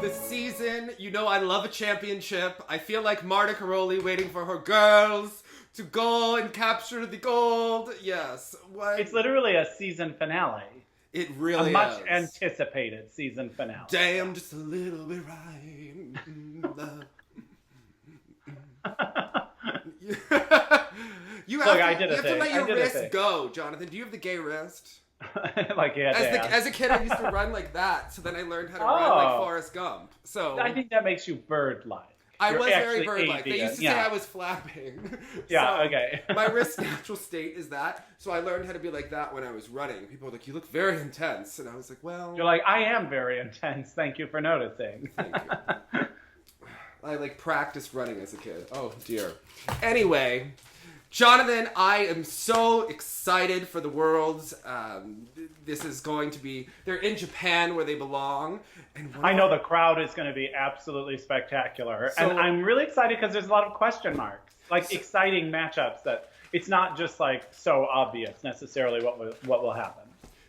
the season. You know I love a championship. I feel like Marta Karoli waiting for her girls to go and capture the gold. Yes. What? It's literally a season finale. It really is. A much anticipated season finale. Damn, just a little bit right. You have to let your wrist go, Jonathan. Do you have the gay wrist? As a kid, I used to run like that. So then I learned how to run like Forrest Gump. So I think that makes you bird-like. I was very bird-like. They used to say I was flapping. Yeah, okay. My wrist natural state is that. So I learned how to be like that when I was running. People were like, you look very intense. And I was like, well... You're like, I am very intense. Thank you for noticing. Thank you. I practiced running as a kid. Oh, dear. Anyway... Jonathan, I am so excited for the Worlds. This is going to be... They're in Japan where they belong. And I know the crowd is going to be absolutely spectacular. And I'm really excited because there's a lot of question marks. Exciting matchups that it's not just so obvious necessarily what will happen.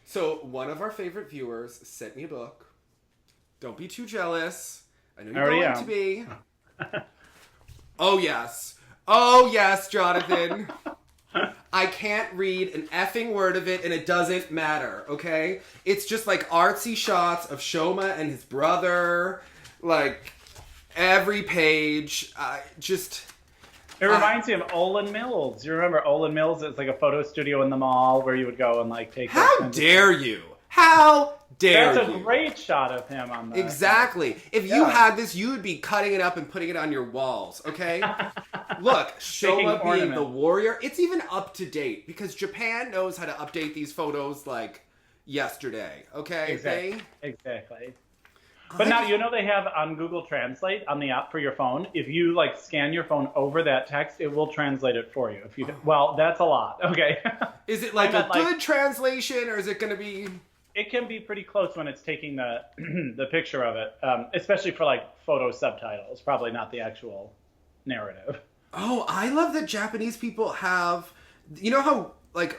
So one of our favorite viewers sent me a book. Don't be too jealous. I know you're going to be. Oh, yes, Jonathan. I can't read an effing word of it, and it doesn't matter, okay? It's just, artsy shots of Shoma and his brother. Every page. It reminds me of Olin Mills. You remember Olin Mills? It's a photo studio in the mall where you would go and, take... How dare you? How dare you? That's a great shot of him on the... Exactly. If you had this, you would be cutting it up and putting it on your walls, okay? Look, Shoma being the warrior, it's even up to date because Japan knows how to update these photos yesterday, okay? Exactly. But now, they have on Google Translate, on the app for your phone, if you scan your phone over that text, it will translate it for you. Well, that's a lot, okay? Is it a good translation or is it going to be... It can be pretty close when it's taking the the picture of it, especially for photo subtitles, probably not the actual narrative. Oh, I love that Japanese people have... You know how,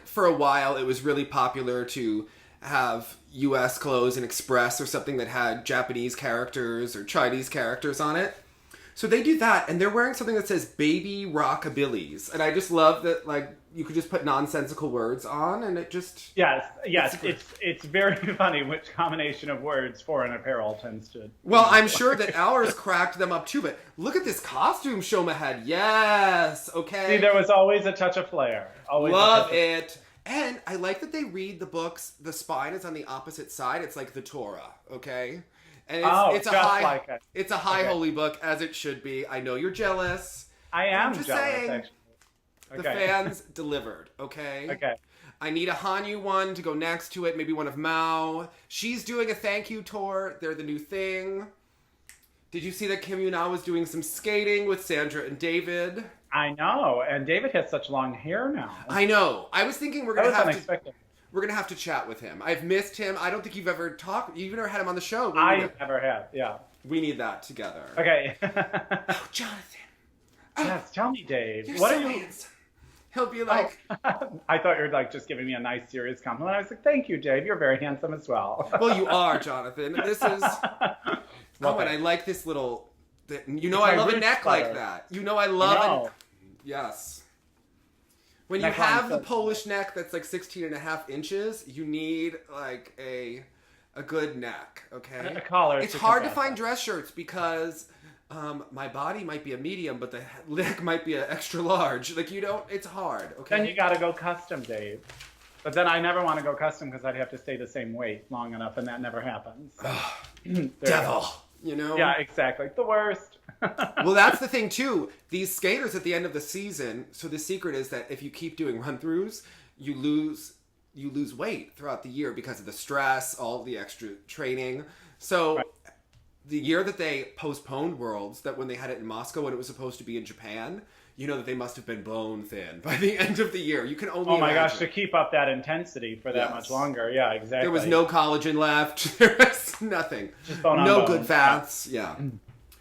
for a while it was really popular to have U.S. clothes and Express or something that had Japanese characters or Chinese characters on it? So they do that, and they're wearing something that says Baby Rockabilis. And I just love that, you could just put nonsensical words on, and it just... Yes, it's very funny which combination of words foreign apparel tends to... Well, I'm sure that ours cracked them up too, but look at this costume Shoma had. Yes, okay. See, there was always a touch of flair. Love it. And I like that they read the books, the spine is on the opposite side. It's like the Torah, okay? And it's a high holy book, as it should be. I know you're jealous. I am just jealous, saying, actually. The fans delivered, okay? Okay. I need a Hanyu one to go next to it, maybe one of Mao. She's doing a thank you tour. They're the new thing. Did you see that Kim Yuna was doing some skating with Sandra and David? I know, and David has such long hair now. I know. I was thinking we're gonna have to chat with him. I've missed him. I don't think you've ever talked. You've never had him on the show. I never have. Yeah. We need that together. Okay. Oh, Jonathan. Yes, tell me, Dave. What are you? He'll be like... I thought you were just giving me a nice, serious compliment. I was like, thank you, Dave. You're very handsome as well. Well, you are, Jonathan. This is... Oh, and I like this little... I love a neck like that. I love it. Yes. When you have the Polish neck that's 16 and a half inches, you need a good neck, okay? A collar. It's hard to find dress shirts because... my body might be a medium, but the neck might be an extra large. It's hard, okay? Then you gotta go custom, Dave. But then I never want to go custom because I'd have to stay the same weight long enough, and that never happens. Devil, Yeah, exactly. The worst. Well, that's the thing, too. These skaters at the end of the season, so the secret is that if you keep doing run-throughs, you lose weight throughout the year because of the stress, all the extra training. So... Right. The year that they postponed Worlds, that when they had it in Moscow when it was supposed to be in Japan, that they must have been bone thin by the end of the year. You can only imagine. Gosh, to keep up that intensity for that much longer. Yeah, exactly. There was no collagen left. There was nothing. Just bone on no bone. Good fats. Yeah.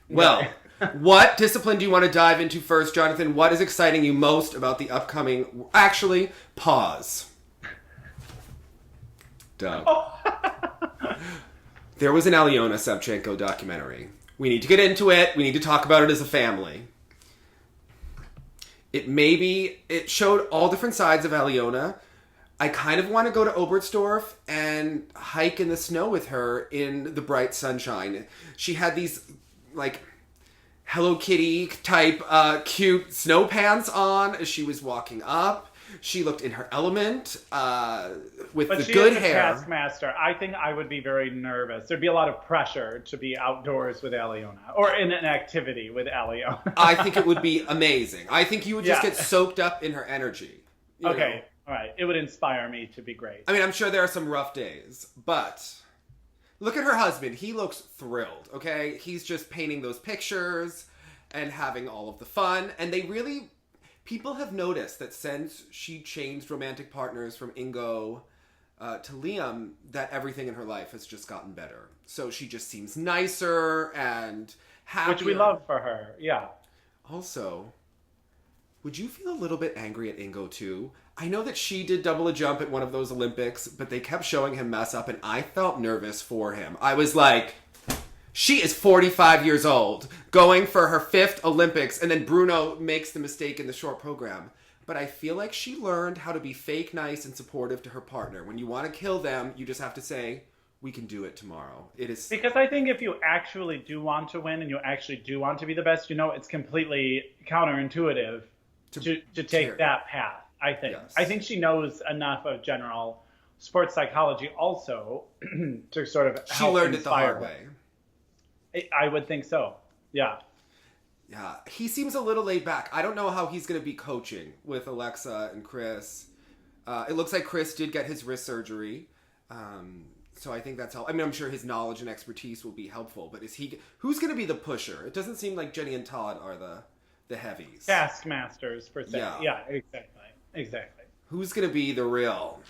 Well, what discipline do you want to dive into first, Jonathan? What is exciting you most about the upcoming... Actually, pause. Doug. There was an Aliona Savchenko documentary. We need to get into it. We need to talk about it as a family. It showed all different sides of Aliona. I kind of want to go to Oberstdorf and hike in the snow with her in the bright sunshine. She had these, like, Hello Kitty type cute snow pants on as she was walking up. She looked in her element with the good hair. But she is a taskmaster. I think I would be very nervous. There'd be a lot of pressure to be outdoors with Aliona or in an activity with Aliona. I think it would be amazing. I think you would just get soaked up in her energy. Okay, all right. It would inspire me to be great. I mean, I'm sure there are some rough days, but look at her husband. He looks thrilled, okay? He's just painting those pictures and having all of the fun. And they really... People have noticed that since she changed romantic partners from Ingo to Liam, that everything in her life has just gotten better. So she just seems nicer and happier. Which we love for her, yeah. Also, would you feel a little bit angry at Ingo too? I know that she did double a jump at one of those Olympics, but they kept showing him mess up, and I felt nervous for him. I was like... She is 45 years old, going for her 5th Olympics, and then Bruno makes the mistake in the short program. But I feel like she learned how to be fake nice and supportive to her partner. When you want to kill them, you just have to say, we can do it tomorrow. It is... Because I think if you actually do want to win and you actually do want to be the best, it's completely counterintuitive to take that path, I think. Yes. I think she knows enough of general sports psychology also to sort of help She learned it the hard way. I would think so. Yeah. Yeah. He seems a little laid back. I don't know how he's going to be coaching with Alexa and Chris. It looks like Chris did get his wrist surgery. So I think that's how... I mean, I'm sure his knowledge and expertise will be helpful. But who's going to be the pusher? It doesn't seem like Jenny and Todd are the heavies. Taskmasters, per se. Yeah, exactly. Who's going to be the real...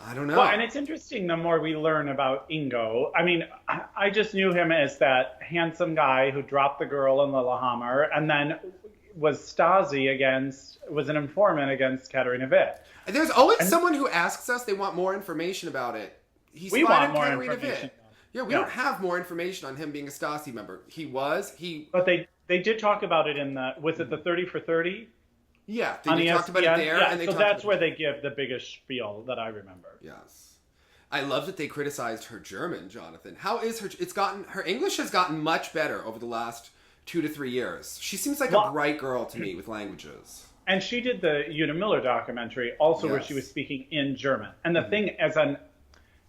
I don't know. Well, and it's interesting the more we learn about Ingo. I mean, I just knew him as that handsome guy who dropped the girl in Lillehammer and then was an informant against Katarina Witt. There's always someone who asks us they want more information about it. We want more information. Yeah, we don't have more information on him being a Stasi member. But they did talk about it in was it the 30 for 30? Yeah, they talked about it there. Yeah, so that's where they give the biggest spiel that I remember. Yes. I love that they criticized her German, Jonathan. How is her English has gotten much better over the last 2 to 3 years. She seems like a bright girl to me with languages. And she did the Una Miller documentary also where she was speaking in German. And the thing, as a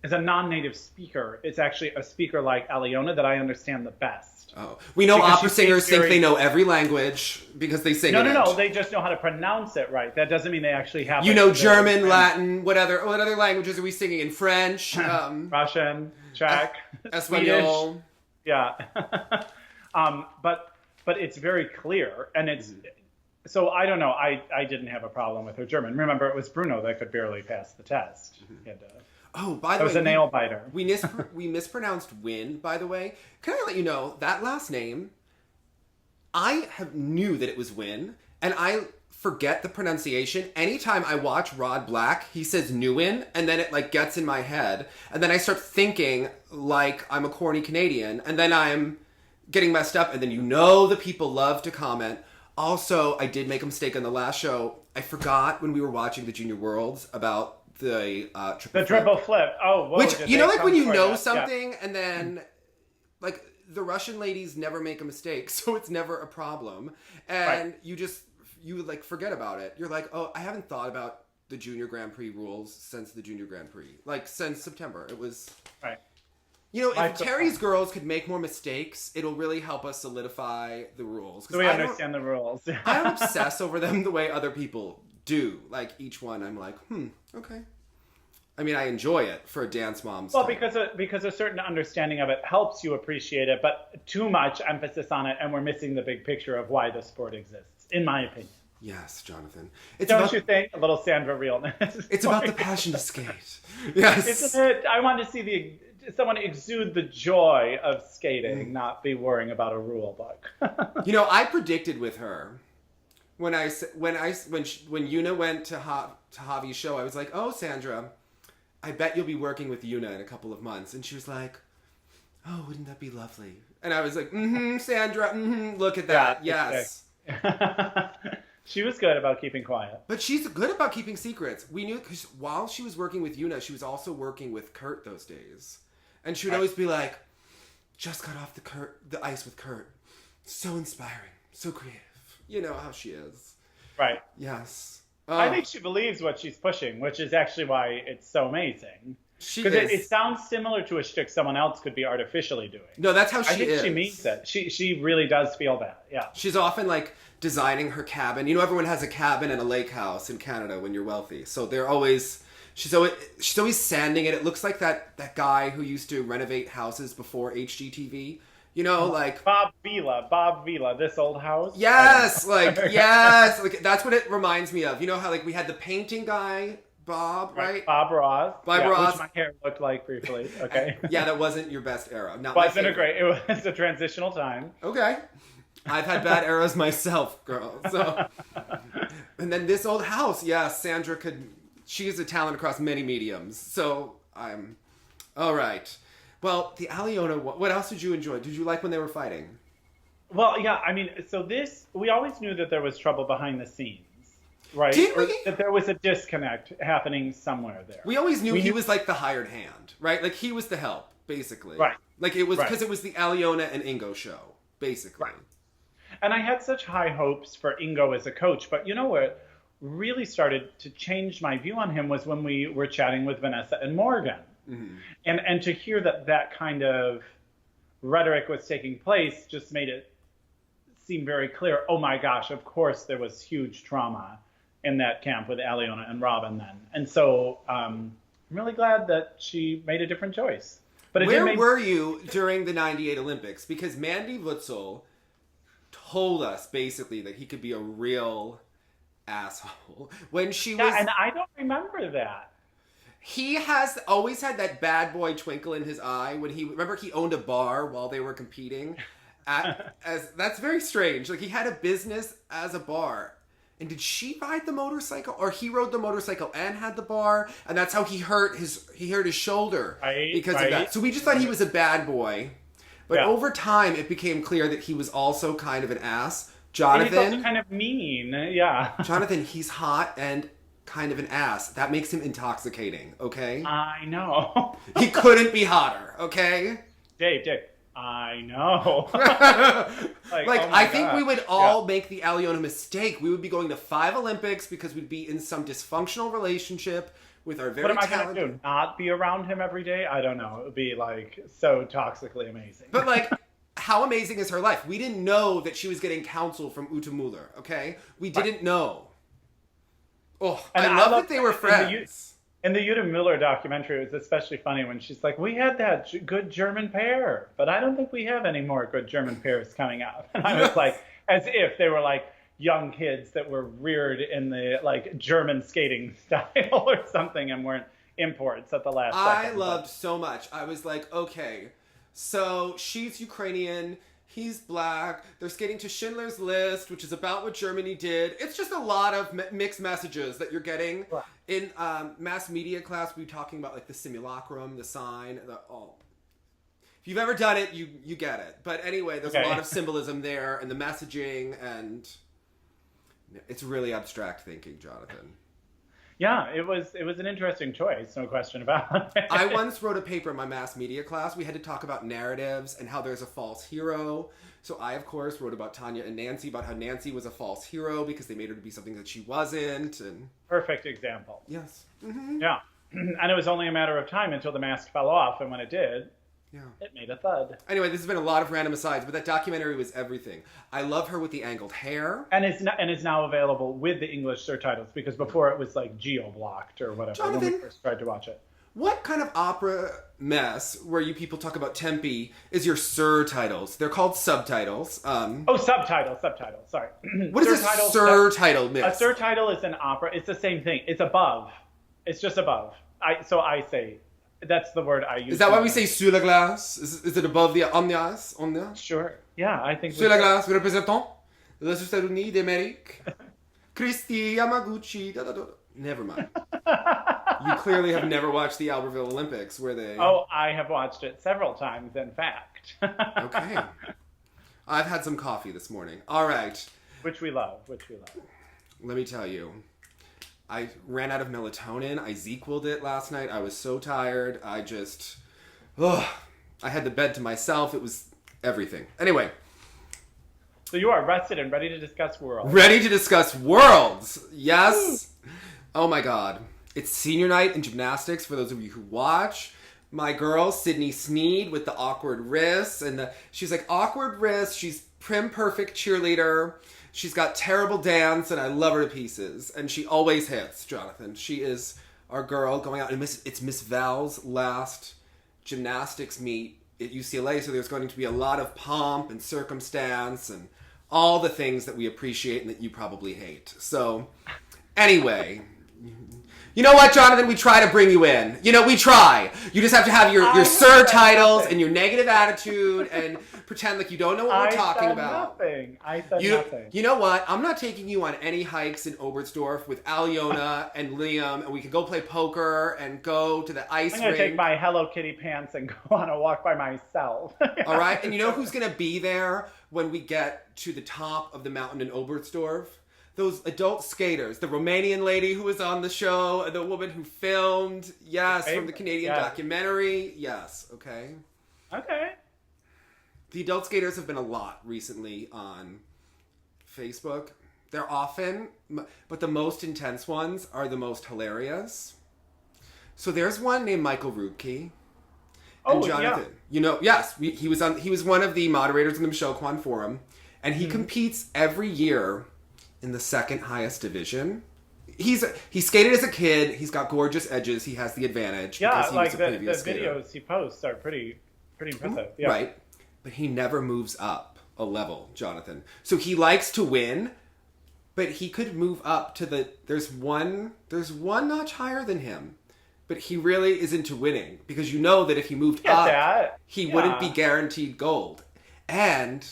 non-native speaker, it's actually a speaker like Aliona that I understand the best. Oh, we know opera singers think they know every language because they sing it. No, they just know how to pronounce it right. That doesn't mean they actually have... German, Latin, what other languages are we singing in? French? Russian, Czech, Espanol. Swedish. Yeah. But it's very clear, and it's... So I don't know. I didn't have a problem with her German. Remember, it was Bruno that could barely pass the test. He had to... Oh, by the way, it was a nail biter. We mispronounced Win, by the way. Can I let you know, that last name, I knew that it was Win, and I forget the pronunciation. Anytime I watch Rod Black, he says Nguyen, and then it gets in my head, and then I start thinking like I'm a corny Canadian, and then I'm getting messed up, and then the people love to comment. Also, I did make a mistake on the last show. I forgot when we were watching the Junior Worlds about the triple flip. Oh, whoa, which when you know something and then the Russian ladies never make a mistake, so it's never a problem, and you forget about it. You're like, oh, I haven't thought about the Junior Grand Prix rules since the Junior Grand Prix, since September. It was right. If Terry's girls could make more mistakes, it'll really help us solidify the rules. So we understand the rules. I don't obsess over them the way other people do. Each one, I'm like, okay. I mean, I enjoy it for a dance mom's Well, because a certain understanding of it helps you appreciate it, but too much emphasis on it, and we're missing the big picture of why the sport exists, in my opinion. Yes, Jonathan. Don't you think? A little Sandra realness. It's about the passion to skate. Yes. Isn't it? I want to see someone exude the joy of skating, not be worrying about a rule book. I predicted with her when Yuna went to Javi's show, I was like, oh, Sandra, I bet you'll be working with Yuna in a couple of months. And she was like, oh, wouldn't that be lovely? And I was like, Sandra, look at that. Yeah, yes. She was good about keeping quiet. But she's good about keeping secrets. We knew, because while she was working with Yuna, she was also working with Kurt those days. And she would always be like, just got off the ice with Kurt. So inspiring. So creative. You know how she is. Right. Yes. I think she believes what she's pushing, which is actually why it's so amazing. Because it sounds similar to a shtick someone else could be artificially doing. No, that's how she is. I think she means it. She really does feel that, yeah. She's often, like, designing her cabin. You know, everyone has a cabin and a lake house in Canada when you're wealthy. So they're always... She's always sanding it. It looks like that guy who used to renovate houses before HGTV. You know, like... Bob Vila, This Old House. Yes! Yes! Like, that's what it reminds me of. You know how, like, we had the painting guy... Bob, right? Bob Ross. Ross. Which my hair looked like briefly. Okay. Yeah, that wasn't your best era. Not wasn't a great. It was a transitional time. Okay. I've had bad eras myself, girl. So, and then This Old House. Yeah, Sandra could. She is a talent across many mediums. So I'm. All right. Well, the Aliona. What else did you enjoy? Did you like when they were fighting? Well, yeah. I mean, so we always knew that there was trouble behind the scenes. Right? Did we? Or that there was a disconnect happening somewhere there. We always knew he was like the hired hand, right? Like he was the help, basically. Right. Like it was because it was the Aliona and Ingo show, basically. Right. And I had such high hopes for Ingo as a coach, but you know what really started to change my view on him was when we were chatting with Vanessa and Morgan. Mm-hmm. And to hear that kind of rhetoric was taking place just made it seem very clear, oh my gosh, of course there was huge trauma in that camp with Aliona and Robin then. And so I'm really glad that she made a different choice. But where were you during the 98 Olympics? Because Mandy Wutzel told us basically that he could be a real asshole when she was... Yeah, and I don't remember that. He has always had that bad boy twinkle in his eye when he owned a bar while they were competing. That's very strange. Like he had a business as a bar. And did she ride the motorcycle, or he rode the motorcycle and had the bar, and that's how he hurt his shoulder because of that. So we just thought he was a bad boy, but over time it became clear that he was also kind of an ass. Jonathan, and he's also kind of mean, yeah. Jonathan, he's hot and kind of an ass. That makes him intoxicating. Okay. I know. He couldn't be hotter. Okay. Dave. I know. I think we would all make the Aliona mistake. We would be going to 5 Olympics because we'd be in some dysfunctional relationship with our very talented... What am I going to do? Not be around him every day? I don't know. It would be like so toxically amazing. But like, how amazing is her life? We didn't know that she was getting counsel from Ute Muller, okay? We didn't know. Oh, and I love that they were friends. In the Ute Muller documentary, it was especially funny when she's like, we had that good German pair, but I don't think we have any more good German pairs coming out. And I was like, as if they were like young kids that were reared in the like German skating style or something and weren't imports at the last second. I loved so much. I was like, okay, so she's Ukrainian, he's black, they're skating to Schindler's List, which is about what Germany did. It's just a lot of mixed messages that you're getting. Right. In mass media class, we were talking about like the simulacrum, the sign, If you've ever done it, you get it. But anyway, there's a lot of symbolism there, and the messaging, and it's really abstract thinking, Jonathan. Yeah, it was an interesting choice, no question about it. I once wrote a paper in my mass media class. We had to talk about narratives and how there's a false hero. So I, of course, wrote about Tanya and Nancy, about how Nancy was a false hero because they made her to be something that she wasn't. And perfect example. Yes. Mm-hmm. Yeah. And it was only a matter of time until the mask fell off, and when it did, it made a thud. Anyway, this has been a lot of random asides, but that documentary was everything. I love her with the angled hair. And it's now available with the English surtitles, because before it was like geo-blocked or whatever. Jonathan, when we first tried to watch it. What kind of opera mess where you people talk about Tempe is your surtitles? They're called subtitles. Subtitles. Sorry. What is a surtitle mix? A surtitle is an opera. It's the same thing. It's above. It's just above. I say, that's the word I use. Is that why we say sur la glace? Is it above the on the ice? Sure. Yeah, I think. Sur la glace, représentons les États-Unis d'Amérique. Christy Yamaguchi. Never mind. You clearly have never watched the Albertville Olympics, where they... Oh, I have watched it several times, in fact. Okay. I've had some coffee this morning. All right. Which we love. Let me tell you. I ran out of melatonin. I ZQL'd it last night. I was so tired. I had the bed to myself. It was everything. Anyway. So you are rested and ready to discuss worlds. Ready to discuss worlds. Yes. Oh my God. It's senior night in gymnastics for those of you who watch. My girl, Sydney Sneed, with the awkward wrists. And she's like, awkward wrists. She's prim perfect cheerleader. She's got terrible dance, and I love her to pieces. And she always hits, Jonathan. She is our girl going out. And it's Miss Val's last gymnastics meet at UCLA, so there's going to be a lot of pomp and circumstance and all the things that we appreciate and that you probably hate. So, anyway... You know what, Jonathan? We try to bring you in. We try. You just have to have your sir titles and your negative attitude and pretend like you don't know what we're talking about. I said nothing. You know what? I'm not taking you on any hikes in Oberstdorf with Aljona and Liam, and we can go play poker and go to the ice rink. I'm going to take my Hello Kitty pants and go on a walk by myself. All right? And you know who's going to be there when we get to the top of the mountain in Oberstdorf? Those adult skaters, the Romanian lady who was on the show, the woman who filmed, yes, from the Canadian documentary, yes, okay. Okay. The adult skaters have been a lot recently on Facebook. They're often, but the most intense ones are the most hilarious. So there's one named Michael Rubke. And Jonathan, yes, he was one of the moderators in the Michelle Kwan Forum, and he competes every year in the second highest division. He skated as a kid. He's got gorgeous edges. He has the advantage. Yeah, like the videos he posts are pretty impressive. Yeah. Right. But he never moves up a level, Jonathan. So he likes to win, but he could move up to there's one notch higher than him. But he really is into winning, because you know that if he moved up, he wouldn't be guaranteed gold. And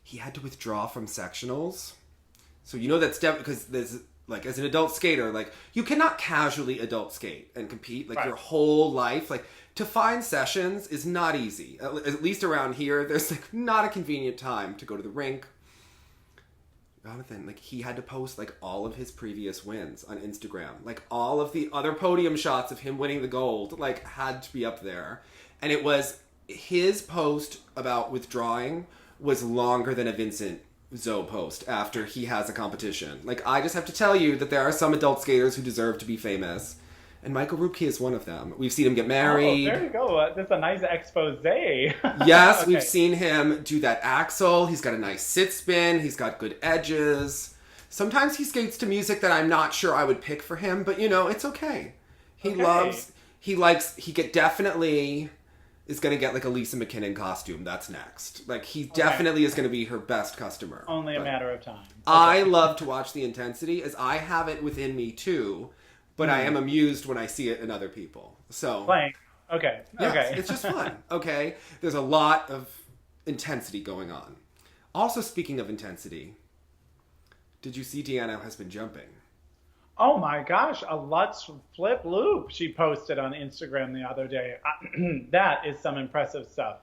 he had to withdraw from sectionals. So you know that's definitely, because there's, like, as an adult skater, like, you cannot casually adult skate and compete, like, your whole life. Like, to find sessions is not easy. At least around here, there's, like, not a convenient time to go to the rink. Jonathan, like, he had to post, like, all of his previous wins on Instagram. Like, all of the other podium shots of him winning the gold, like, had to be up there. And it was, his post about withdrawing was longer than a Vincent Zoe post after he has a competition. Like, I just have to tell you that there are some adult skaters who deserve to be famous. And Michael Rubke is one of them. We've seen him get married. Oh, there you go. That's a nice expose. Yes, okay. We've seen him do that axel. He's got a nice sit spin. He's got good edges. Sometimes he skates to music that I'm not sure I would pick for him, but it's okay. He definitely is going to get like a Lisa McKinnon costume. That's next. Like, he definitely is going to be her best customer. Only a matter of time. I love to watch the intensity, as I have it within me too, but I am amused when I see it in other people. So playing. Okay. Yes, okay. It's just fun. Okay. There's a lot of intensity going on. Also, speaking of intensity, did you see Deanna has been jumping? Oh my gosh, a Lutz flip loop she posted on Instagram the other day. That is some impressive stuff.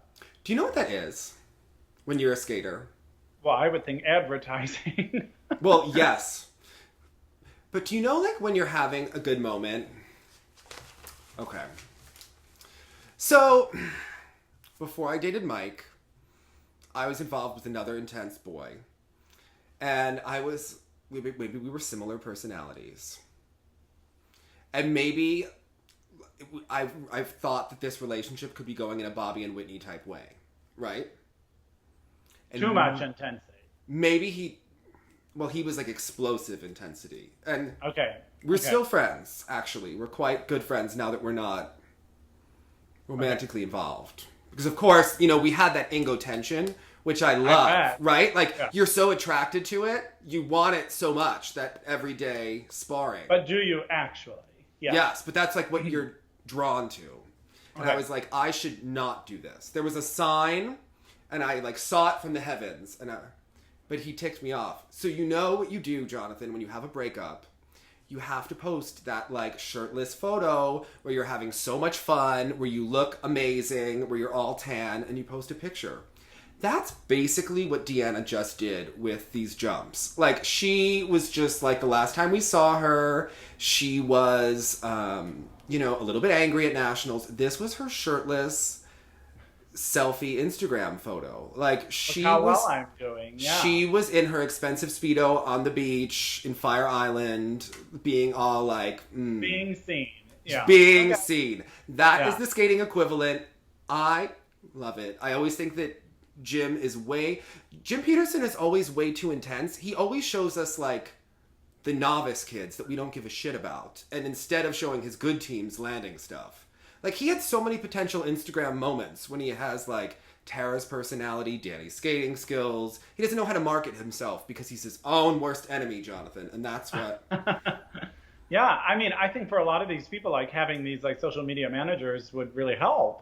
Do you know what that is when you're a skater? Well, I would think advertising. Well, yes. But do you know, like, when you're having a good moment? Okay. So, before I dated Mike, I was involved with another intense boy. And maybe we were similar personalities. And maybe I've thought that this relationship could be going in a Bobby and Whitney type way, right? And too much intensity. Maybe he was like explosive intensity. And okay. We're still friends, actually. We're quite good friends now that we're not romantically involved. Because, of course, we had that Ingo tension, which I love, right? Like, you're so attracted to it, you want it so much, that everyday sparring. But do you actually? Yeah. Yes, but that's like what you're drawn to. And I was like, I should not do this. There was a sign, and I like saw it from the heavens, but he ticked me off. So you know what you do, Jonathan, when you have a breakup. you have to post that like shirtless photo where you're having so much fun, where you look amazing, where you're all tan, and you post a picture. That's basically what Deanna just did with these jumps. Like, she was just like, the last time we saw her, she was, you know, a little bit angry at nationals. This was her shirtless selfie Instagram photo. Like, she Look how was, well I'm doing. Yeah. she was in her expensive Speedo on the beach in Fire Island, being all like, being seen. Yeah. being seen. That is Yeah. the skating equivalent. I love it. I always think that Jim Peterson is always way too intense. He always shows us like the novice kids that we don't give a shit about. And instead of showing his good teams landing stuff. Like, he had so many potential Instagram moments when he has like Tara's personality, Danny's skating skills. He doesn't know how to market himself because he's his own worst enemy, Jonathan. And that's what... Yeah, I mean, I think for a lot of these people, like, having these like social media managers would really help.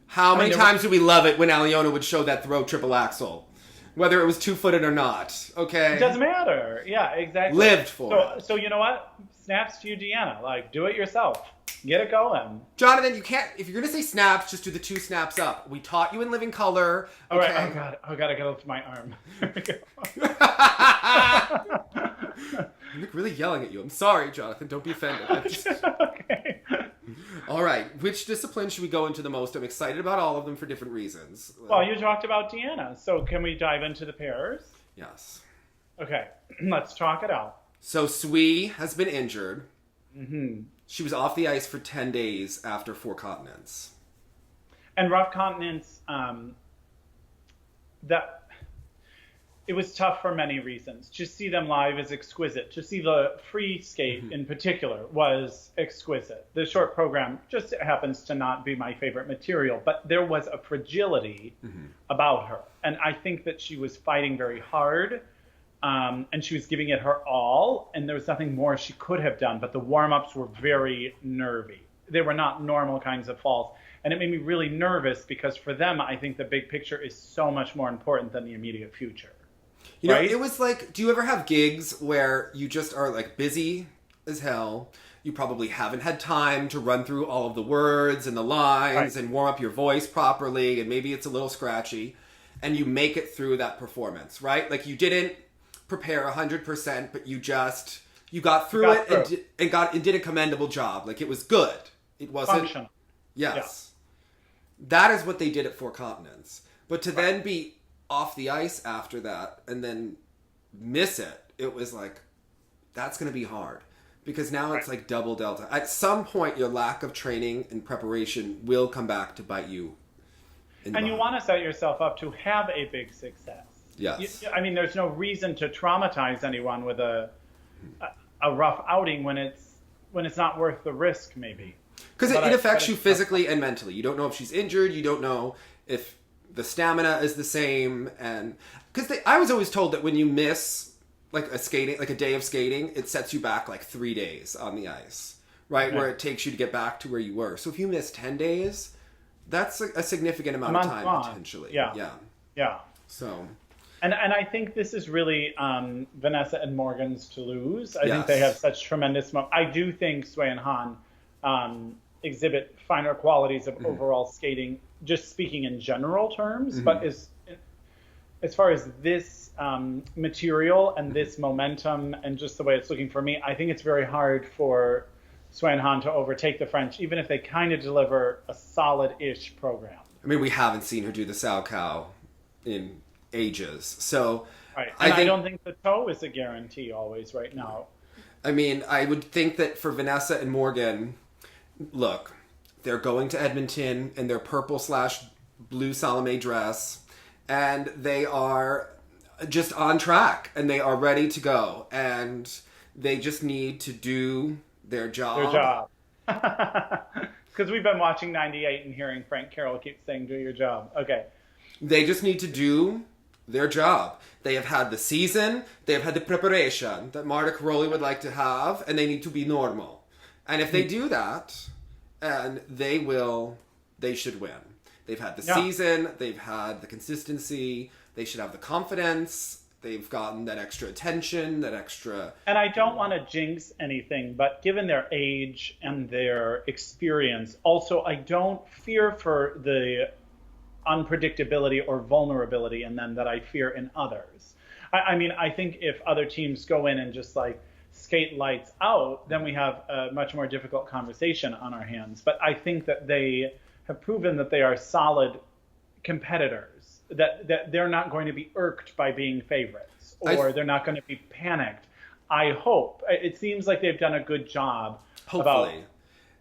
How many times do we love it when Aliona would show that throw triple axel? Whether it was 2-footed or not, okay? It doesn't matter. Yeah, exactly. Lived for it. So you know what? Snaps to you, Deanna. Like, do it yourself. Get it going. Jonathan, you can't... If you're going to say snaps, just do the 2 snaps up. We taught you in Living Color. All okay? right. Oh, God. I got to lift my arm. There we go. I'm like really yelling at you. I'm sorry, Jonathan. Don't be offended. Okay. All right. Which discipline should we go into the most? I'm excited about all of them for different reasons. Well, you talked about Deanna. So can we dive into the pairs? Yes. Okay. Let's talk it out. So Sui has been injured. Mm-hmm. She was off the ice for 10 days after 4 continents. And rough continents, it was tough for many reasons. To see them live is exquisite. To see the free skate in particular was exquisite. The short program just happens to not be my favorite material, but there was a fragility about her. And I think that she was fighting very hard, and she was giving it her all, and there was nothing more she could have done, but the warm-ups were very nervy. They were not normal kinds of falls. And it made me really nervous because for them, I think the big picture is so much more important than the immediate future. You know, it was like, do you ever have gigs where you just are like busy as hell? You probably haven't had time to run through all of the words and the lines and warm up your voice properly, and maybe it's a little scratchy, and you make it through that performance, right? Like, you didn't prepare 100%, but you got through it and did a commendable job. Like, it was good. It wasn't functional. Yes. Yeah. That is what they did at 4 continents. But to then be off the ice after that and then miss it, it was like, that's going to be hard. Because now it's like double delta. At some point, your lack of training and preparation will come back to bite you. And you want to set yourself up to have a big success. Yes. I mean, there's no reason to traumatize anyone with a rough outing when it's not worth the risk, maybe. Because it affects you physically and mentally. You don't know if she's injured. You don't know if the stamina is the same. And because I was always told that when you miss like a day of skating, it sets you back like 3 days on the ice, right? Where it takes you to get back to where you were. So if you miss 10 days, that's a significant amount of time potentially. Yeah. So. And I think this is really Vanessa and Morgan's to lose. I think they have such tremendous. I do think Sui and Han exhibit finer qualities of overall skating, just speaking in general terms. But as far as this material and this momentum and just the way it's looking for me, I think it's very hard for Sui and Han to overtake the French, even if they kind of deliver a solid-ish program. I mean, we haven't seen her do the Sao Cow in ages. So I don't think the toe is a guarantee always right now. I mean, I would think that for Vanessa and Morgan, look, they're going to Edmonton in their purple/blue Salome dress, and they are just on track, and they are ready to go, and they just need to do their job. Because we've been watching 98 and hearing Frank Carroll keep saying, do your job. Okay. They just need to do their job. They have had the season, they have had the preparation that Marta Caroli would like to have, and they need to be normal. And if they do that, and they should win. They've had the season, they've had the consistency, they should have the confidence, they've gotten that extra attention, that extra... And I don't want to jinx anything, but given their age and their experience, also I don't fear for the unpredictability or vulnerability in them that I fear in others. I mean, I think if other teams go in and just like skate lights out, then we have a much more difficult conversation on our hands. But I think that they have proven that they are solid competitors, that they're not going to be irked by being favorites, or they're not going to be panicked. I hope. It seems like they've done a good job. Hopefully.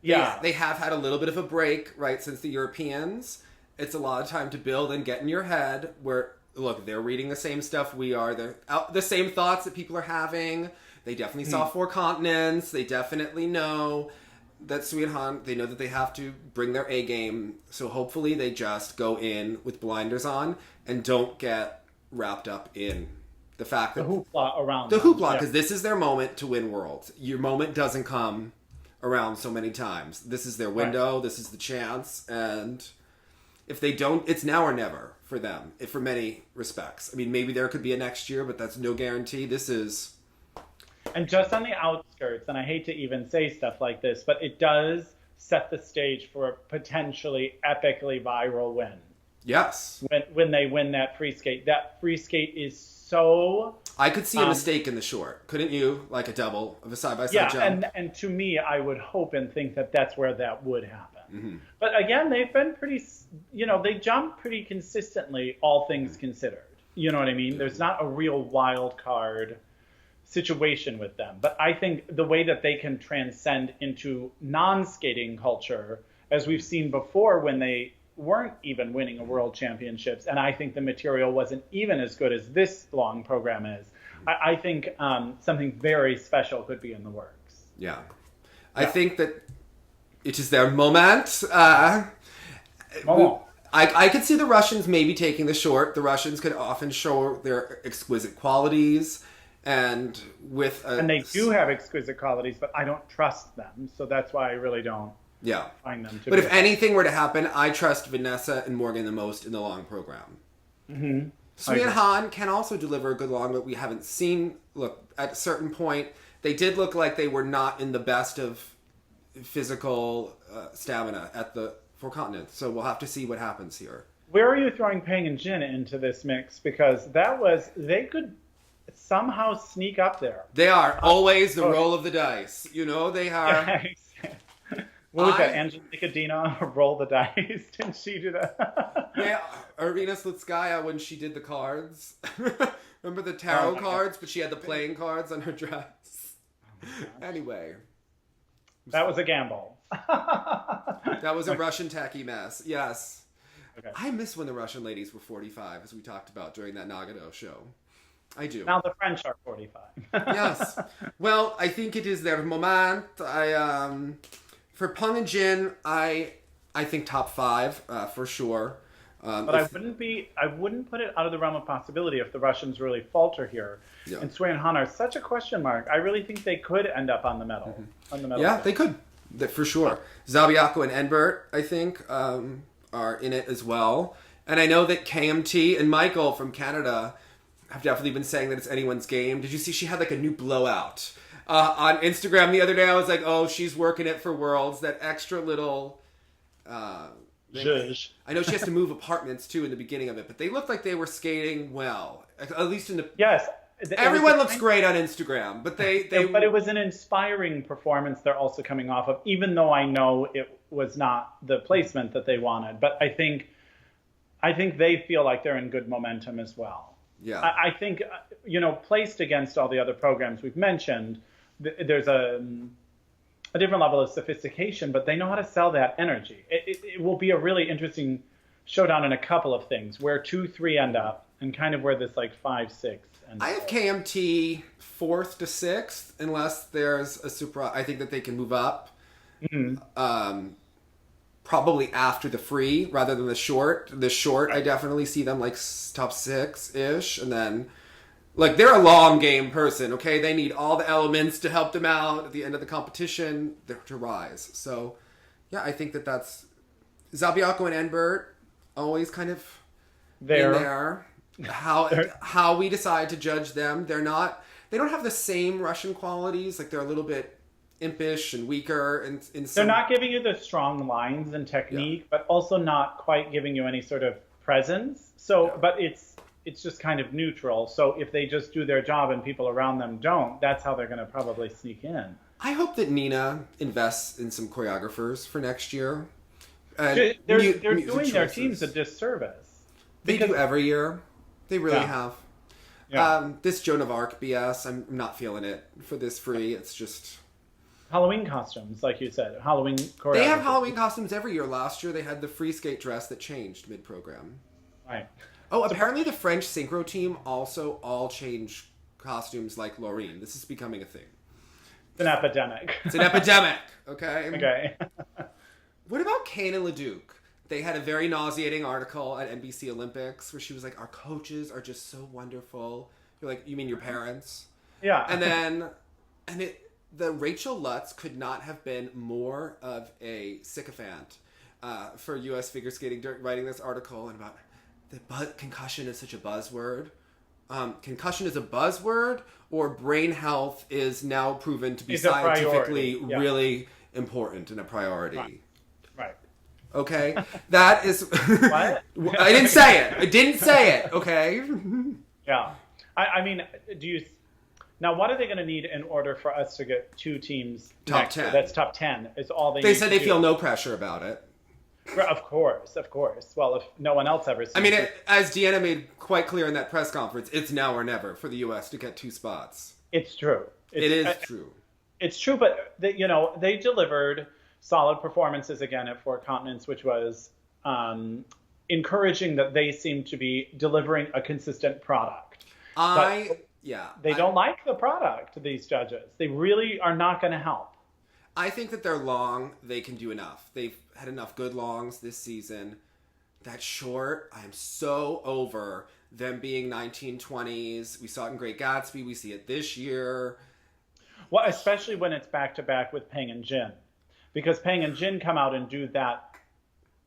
They have had a little bit of a break, right, since the Europeans. It's a lot of time to build and get in your head where, look, they're reading the same stuff we are. They're the same thoughts that people are having. They definitely saw 4 continents. They definitely know that Sui and Han, they know that they have to bring their A game. So hopefully they just go in with blinders on and don't get wrapped up in the fact that... The hoopla around the hoopla, because this is their moment to win Worlds. Your moment doesn't come around so many times. This is their window. Right. This is the chance. And if they don't, it's now or never for them, for many respects. I mean, maybe there could be a next year, but that's no guarantee. This is... And just on the outskirts, and I hate to even say stuff like this, but it does set the stage for a potentially epically viral win. Yes. When they win that free skate. That free skate is so... I could see a mistake in the short. Couldn't you? Like a double of a side-by-side jump. And to me, I would hope and think that that's where that would happen. Mm-hmm. But again, they've been pretty... they jump pretty consistently, all things considered. You know what I mean? Yeah. There's not a real wild card situation with them. But I think the way that they can transcend into non-skating culture, as we've seen before when they weren't even winning a world championships, and I think the material wasn't even as good as this long program is, I think something very special could be in the works. Yeah. I think that it is their moment. I could see the Russians maybe taking the short. The Russians could often show their exquisite qualities. And they do have exquisite qualities, but I don't trust them, so that's why I really don't find them to. But if anything were to happen, I trust Vanessa and Morgan the most in the long program. Mm-hmm. Sui and Han can also deliver a good long, but we haven't seen. Look, at a certain point, they did look like they were not in the best of physical stamina at the 4 continents. So we'll have to see what happens here. Where are you throwing Peng and Jin into this mix? Because they could somehow sneak up there. They are always the roll of the dice. They are. What was that? Angelika Dina roll the dice? Didn't she do that? Yeah, Irina Slutskaya when she did the cards. Remember the tarot cards, but she had the playing cards on her dress. Anyway. That was a gamble. That was a Russian tacky mess. Yes. Okay. I miss when the Russian ladies were 45, as we talked about during that Nagano show. I do. Now the French are 45. Yes. Well, I think it is their moment. For Peng and Jin, I think top 5 for sure. But I wouldn't put it out of the realm of possibility if the Russians really falter here. Yeah. And Sui and Han are such a question mark. I really think they could end up on the medal. Mm-hmm. On the medal. Yeah, they could, for sure. Zabiako and Enbert, I think, are in it as well. And I know that KMT and Michael from Canada have definitely been saying that it's anyone's game. Did you see she had like a new blowout on Instagram the other day? I was like, oh, she's working it for Worlds. That extra little thing. I know she has to move apartments too in the beginning of it, but they looked like they were skating well. At least in the... Yes. Everyone looks great on Instagram, but they but it was an inspiring performance they're also coming off of, even though I know it was not the placement that they wanted. But I think they feel like they're in good momentum as well. Yeah. I think, placed against all the other programs we've mentioned, there's a different level of sophistication, but they know how to sell that energy. It will be a really interesting showdown in a couple of things, where 2, 3 end up, and kind of where this 5, 6 ends up. I have KMT 4th to 6th, unless there's a surprise. I think that they can move up. Mm-hmm. Probably after the free rather than the short. The short, I definitely see them top 6-ish. And then, they're a long game person, okay? They need all the elements to help them out at the end of the competition to rise. So, yeah, I think that's... Zabiako and Enbert, always kind of in there. how we decide to judge them. They don't have the same Russian qualities. Like, they're a little bit impish and weaker. And they're not giving you the strong lines and technique, but also not quite giving you any sort of presence. So, but it's just kind of neutral. So if they just do their job and people around them don't, that's how they're going to probably sneak in. I hope that Nina invests in some choreographers for next year. They're doing their teams a disservice. They do every year. They really have. Yeah. This Joan of Arc BS, I'm not feeling it for this free. It's just... Halloween costumes, like you said. Halloween choreography. They have Halloween costumes every year. Last year, they had the free skate dress that changed mid-program. Right. Oh, apparently the French synchro team also all change costumes like Laureen. This is becoming a thing. It's an epidemic. It's an epidemic, okay? Okay. What about Kane and LeDuc? They had a very nauseating article at NBC Olympics where she was like, our coaches are just so wonderful. You're like, you mean your parents? Yeah. And then, the Rachel Lutz could not have been more of a sycophant for U.S. figure skating during writing this article and about concussion is such a buzzword. Concussion is a buzzword, or brain health is now proven to be scientifically really important and a priority. Right. Okay? That is... What? I didn't say it, okay? Yeah. I mean, now, what are they going to need in order for us to get two teams top 10? That's top 10. Is all they. They said they feel no pressure about it. Of course. Well, if no one else ever sees I mean, as Deanna made quite clear in that press conference, it's now or never for the U.S. to get 2 spots. It's true. It is true. It's true, but they delivered solid performances again at Four Continents, which was encouraging that they seem to be delivering a consistent product. They don't like the product, these judges. They really are not going to help. I think that they're long. They can do enough. They've had enough good longs this season. That short, I am so over them being 1920s. We saw it in Great Gatsby. We see it this year. Well, especially when it's back-to-back with Peng and Jin. Because Peng and Jin come out and do that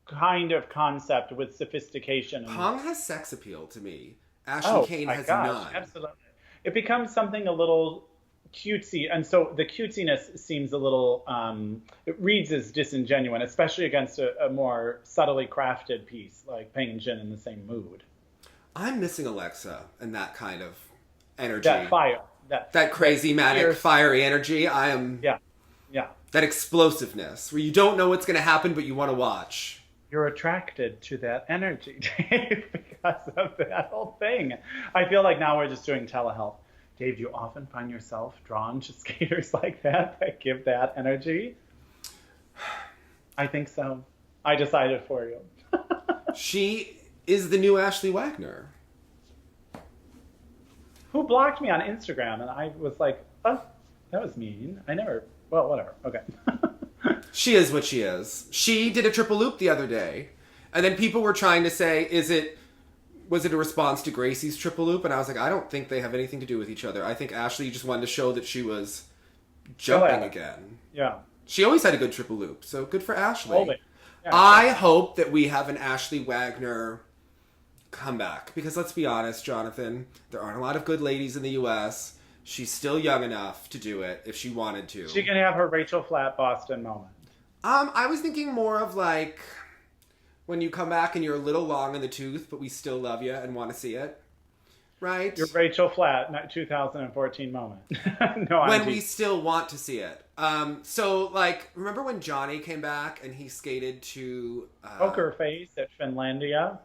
kind of concept with sophistication. Peng has sex appeal to me. Ashley Kane has none. Absolutely. It becomes something a little cutesy, and so the cutesiness seems a little, it reads as disingenuous, especially against a more subtly crafted piece like Peng and Jin in the same mood. I'm missing Alexa and that kind of energy. That fire. That crazy, manic, fiery energy. I am... Yeah. That explosiveness, where you don't know what's going to happen, but you want to watch. You're attracted to that energy, Dave, because of that whole thing. I feel like now we're just doing telehealth. Dave, do you often find yourself drawn to skaters like that give that energy? I think so. I decided for you. She is the new Ashley Wagner. Who blocked me on Instagram, and I was like, oh, that was mean. Well, whatever. Okay. She is what she is. She did a triple loop the other day, and then people were trying to say, was it a response to Gracie's triple loop? And I was like, I don't think they have anything to do with each other. I think Ashley just wanted to show that she was jumping again. Yeah. She always had a good triple loop, so good for Ashley. Yeah, I hope that we have an Ashley Wagner comeback, because let's be honest, Jonathan, there aren't a lot of good ladies in the U.S. She's still young enough to do it if she wanted to. She can have her Rachel Flat Boston moment. I was thinking more of like when you come back and you're a little long in the tooth, but we still love you and want to see it. Right? Your Rachel Flat 2014 moment. No, when we still want to see it. So, like, remember when Johnny came back and he skated to... Poker Face at Finlandia?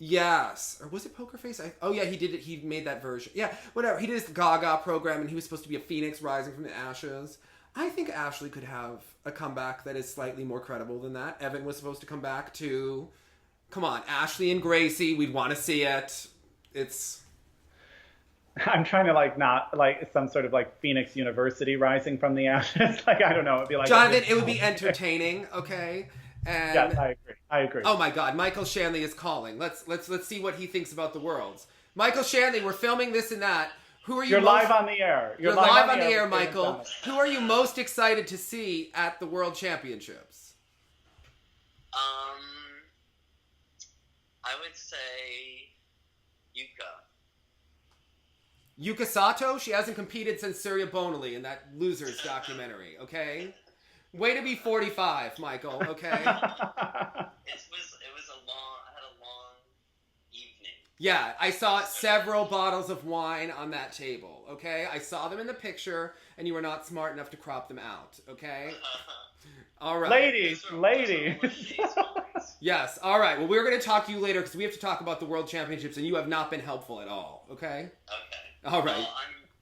Yes. Or was it Poker Face? Oh, yeah, he did it. He made that version. Yeah, whatever. He did his Gaga program and he was supposed to be a phoenix rising from the ashes. I think Ashley could have a comeback that is slightly more credible than that. Evan was supposed to come back to... Come on, Ashley and Gracie, we'd want to see it. It's... I'm trying to not some sort of Phoenix University rising from the ashes. I don't know. It'd be like Jonathan, it would be entertaining, okay? And yes, I agree. Oh my God, Michael Shanley is calling. Let's see what he thinks about the Worlds. Michael Shanley, we're filming this and that. Who are you? You're live on the air. You're live on the air, Michael. Who are you most excited to see at the World Championships? I would say Yuka. Yuka Sato, she hasn't competed since Surya Bonali in that Losers documentary, okay? Way to be 45, Michael, okay? It was I had a long evening. Yeah, I saw several bottles of wine on that table, okay? I saw them in the picture, and you were not smart enough to crop them out, okay? All right. Ladies. Yes, all right. Well, we're going to talk to you later because we have to talk about the World Championships, and you have not been helpful at all, okay? Okay. All right. Well,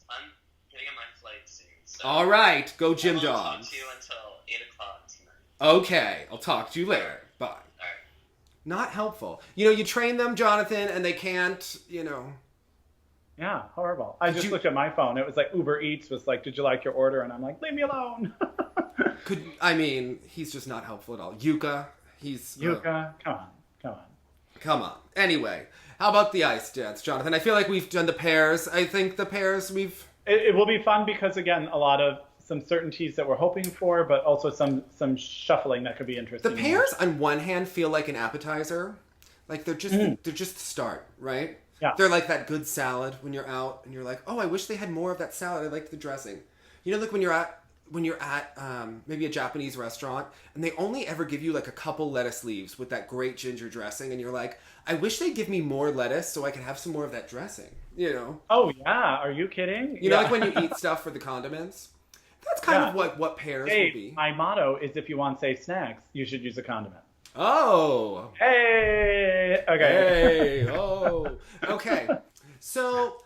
I'm getting on my flight soon. So all right. Go Gym I'll Dogs. talk to you until 8 o'clock tonight. Okay. I'll talk to you later. Bye. All right. Not helpful. You train them, Jonathan, and they can't, Yeah, horrible. I just looked at my phone. It was like Uber Eats was like, did you like your order? And I'm like, leave me alone. He's just not helpful at all. Yuka, come on. Anyway, how about the ice dance, Jonathan? I feel like we've done the pairs. I think the pairs It will be fun because, again, a lot of some certainties that we're hoping for, but also some shuffling that could be interesting. The pairs, on one hand, feel like an appetizer. Like they're just the start, right? Yeah. They're like that good salad when you're out and you're like, oh, I wish they had more of that salad. I like the dressing. Like when you're at maybe a Japanese restaurant and they only ever give you like a couple lettuce leaves with that great ginger dressing and you're like, I wish they'd give me more lettuce so I could have some more of that dressing, Oh, yeah. Are you kidding? You know, like when you eat stuff for the condiments? That's kind of what pairs will be. My motto is if you want safe snacks, you should use a condiment. Oh. Hey. Okay. Hey. Oh. Okay. So,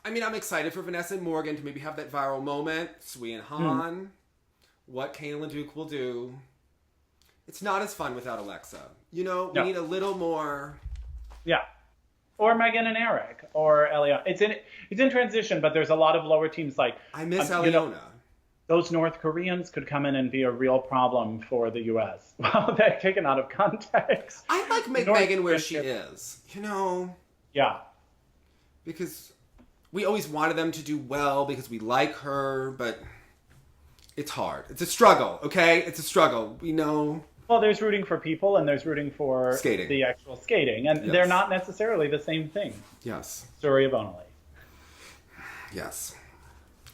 I'm excited for Vanessa and Morgan to maybe have that viral moment. Sui and Han. What Kane and Duke will do. It's not as fun without Alexa. We need a little more. Yeah. Or Megan and Eric. Or Eliana. It's in transition, but there's a lot of lower teams like. I miss Aliona. Those North Koreans could come in and be a real problem for the U.S. Well, they're taken out of context. I like Megan where she is. Yeah. Because we always wanted them to do well because we like her, but it's hard. It's a struggle, okay? It's a struggle. We know. Well, there's rooting for people and there's rooting for skating. The actual skating. And they're not necessarily the same thing. Yes. Story of Bonali. Yes.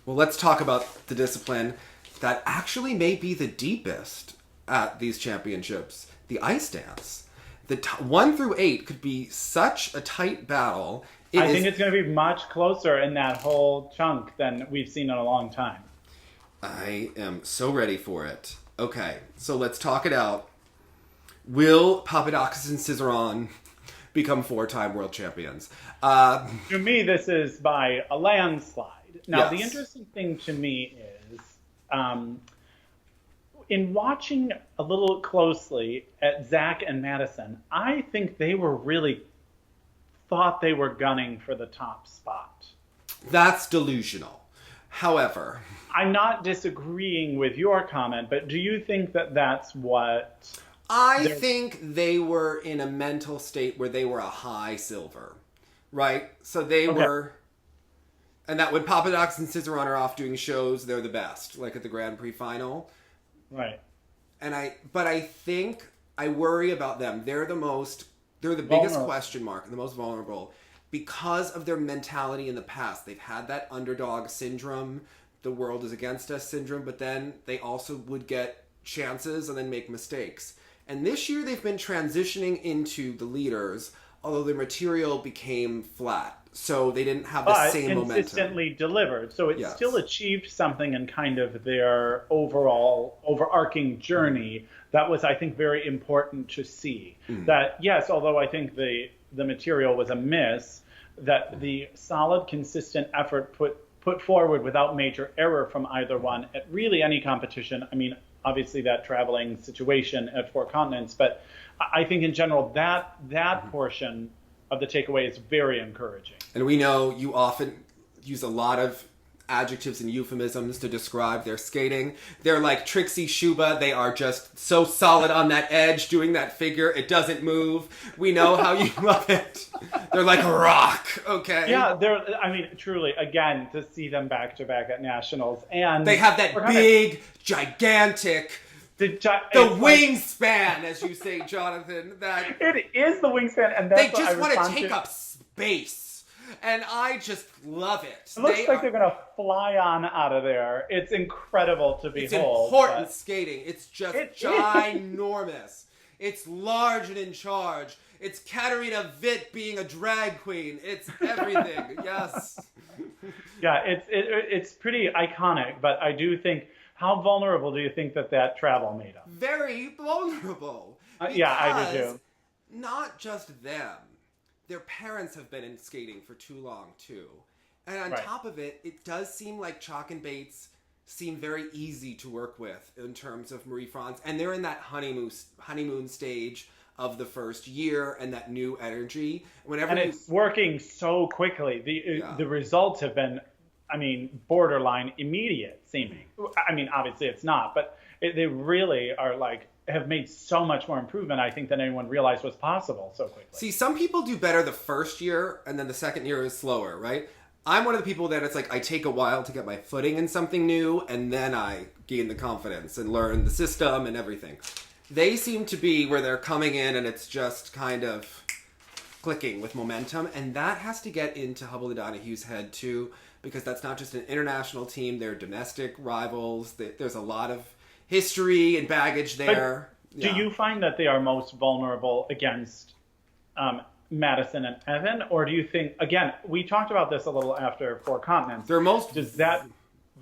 Well, let's talk about the discipline that actually may be the deepest at these championships, the ice dance. The 1 through 8 could be such a tight battle. I think it's going to be much closer in that whole chunk than we've seen in a long time. I am so ready for it. Okay, so let's talk it out. Will Papadakis and Cizeron become 4-time world champions? To me, this is by a landslide. Now, yes. The interesting thing to me is, in watching a little closely at Zach and Madison, I think they thought they were gunning for the top spot. That's delusional. However, I'm not disagreeing with your comment, but do you think that that's what... I think they were in a mental state where they were a high silver, right? So they were... And that when Papadakis and Cizeron are off doing shows, they're the best, like at the Grand Prix final. Right. But I think I worry about them. They're the biggest question mark, the most vulnerable, because of their mentality in the past. They've had that underdog syndrome, the world is against us syndrome, but then they also would get chances and then make mistakes. And this year they've been transitioning into the leaders, although their material became flat. So they didn't have the same momentum. Consistently delivered. So it still achieved something in kind of their overall overarching journey that was, I think, very important to see. That, yes, although I think the material was a miss, that the solid, consistent effort put forward without major error from either one at really any competition. Obviously that traveling situation at 4 continents, but I think in general that portion of the takeaway is very encouraging. And we know you often use a lot of adjectives and euphemisms to describe their skating. They're like Trixie Schuba. They are just so solid on that edge doing that figure. It doesn't move. We know how you love it. They're like a rock, okay? Yeah, truly, again, to see them back-to-back at Nationals. And they have that big, gigantic... The wingspan, as you say, Jonathan. That it is the wingspan, and they just want to take up space. And I just love it. It looks like they're going to fly on out of there. It's incredible to behold. It's important skating. It's just ginormous. It's large and in charge. It's Katarina Witt being a drag queen. It's everything. Yes. Yeah, it's pretty iconic, but I do think, how vulnerable do you think that travel made them? Very vulnerable. Yeah, I do too. Not just them. Their parents have been in skating for too long, too. And on top of it, it does seem like Chalk and Bates seem very easy to work with in terms of Marie-France. And they're in that honeymoon stage of the first year and that new energy. It's working so quickly. The results have been, borderline immediate seeming. Obviously it's not, but they really are have made so much more improvement, I think, than anyone realized was possible so quickly. See, some people do better the first year, and then the second year is slower, right? I'm one of the people that it's like I take a while to get my footing in something new, and then I gain the confidence and learn the system and everything. They seem to be where they're coming in, and it's just kind of clicking with momentum, and that has to get into Hubbell and Donohue's head, too, because that's not just an international team, they're domestic rivals. There's a lot of history and baggage there. Do you find that they are most vulnerable against Madison and Evan? Or do you think, again, we talked about this a little after Four Continents. Does that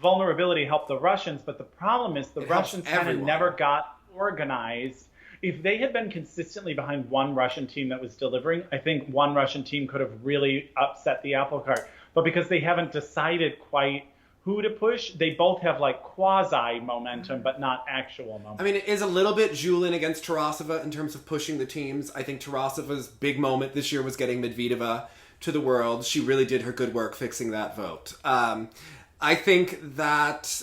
vulnerability help the Russians? But the problem is the Russians kind of never got organized. If they had been consistently behind one Russian team that was delivering, I think one Russian team could have really upset the apple cart. But because they haven't decided quite who to push, they both have quasi momentum, but not actual momentum. It is a little bit Julin against Tarasova in terms of pushing the teams. I think Tarasova's big moment this year was getting Medvedeva to the World. She really did her good work fixing that vote. I think that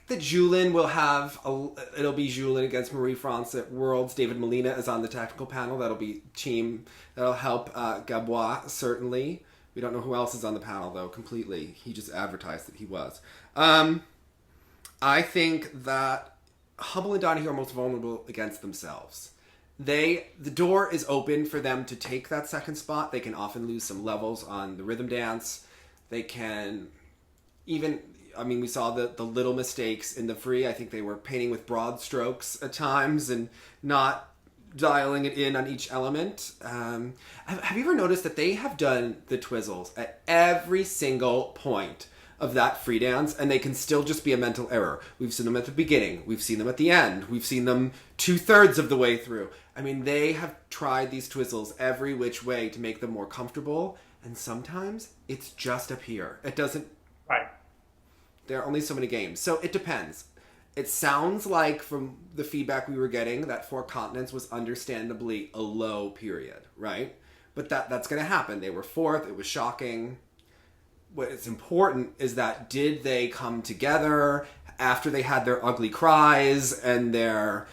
Julin will have it'll be Julin against Marie-France at Worlds. David Molina is on the technical panel. That'll be team that'll help Gabois, certainly. We don't know who else is on the panel, though, completely. He just advertised that he was. I think that Hubbell and Donohue are most vulnerable against themselves. The door is open for them to take that second spot. They can often lose some levels on the rhythm dance. They can even... we saw the little mistakes in the free. I think they were painting with broad strokes at times and not dialing it in on each element. Have you ever noticed that they have done the twizzles at every single point of that free dance, and they can still just be a mental error? We've seen them at the beginning. We've seen them at the end. We've seen them 2/3 of the way through. They have tried these twizzles every which way to make them more comfortable, and sometimes it's just up here. It doesn't... Right. There are only so many games. So it depends. It sounds like, from the feedback we were getting, that Four Continents was understandably a low period, right? But that's going to happen. They were fourth. It was shocking. What is important is that did they come together after they had their ugly cries and their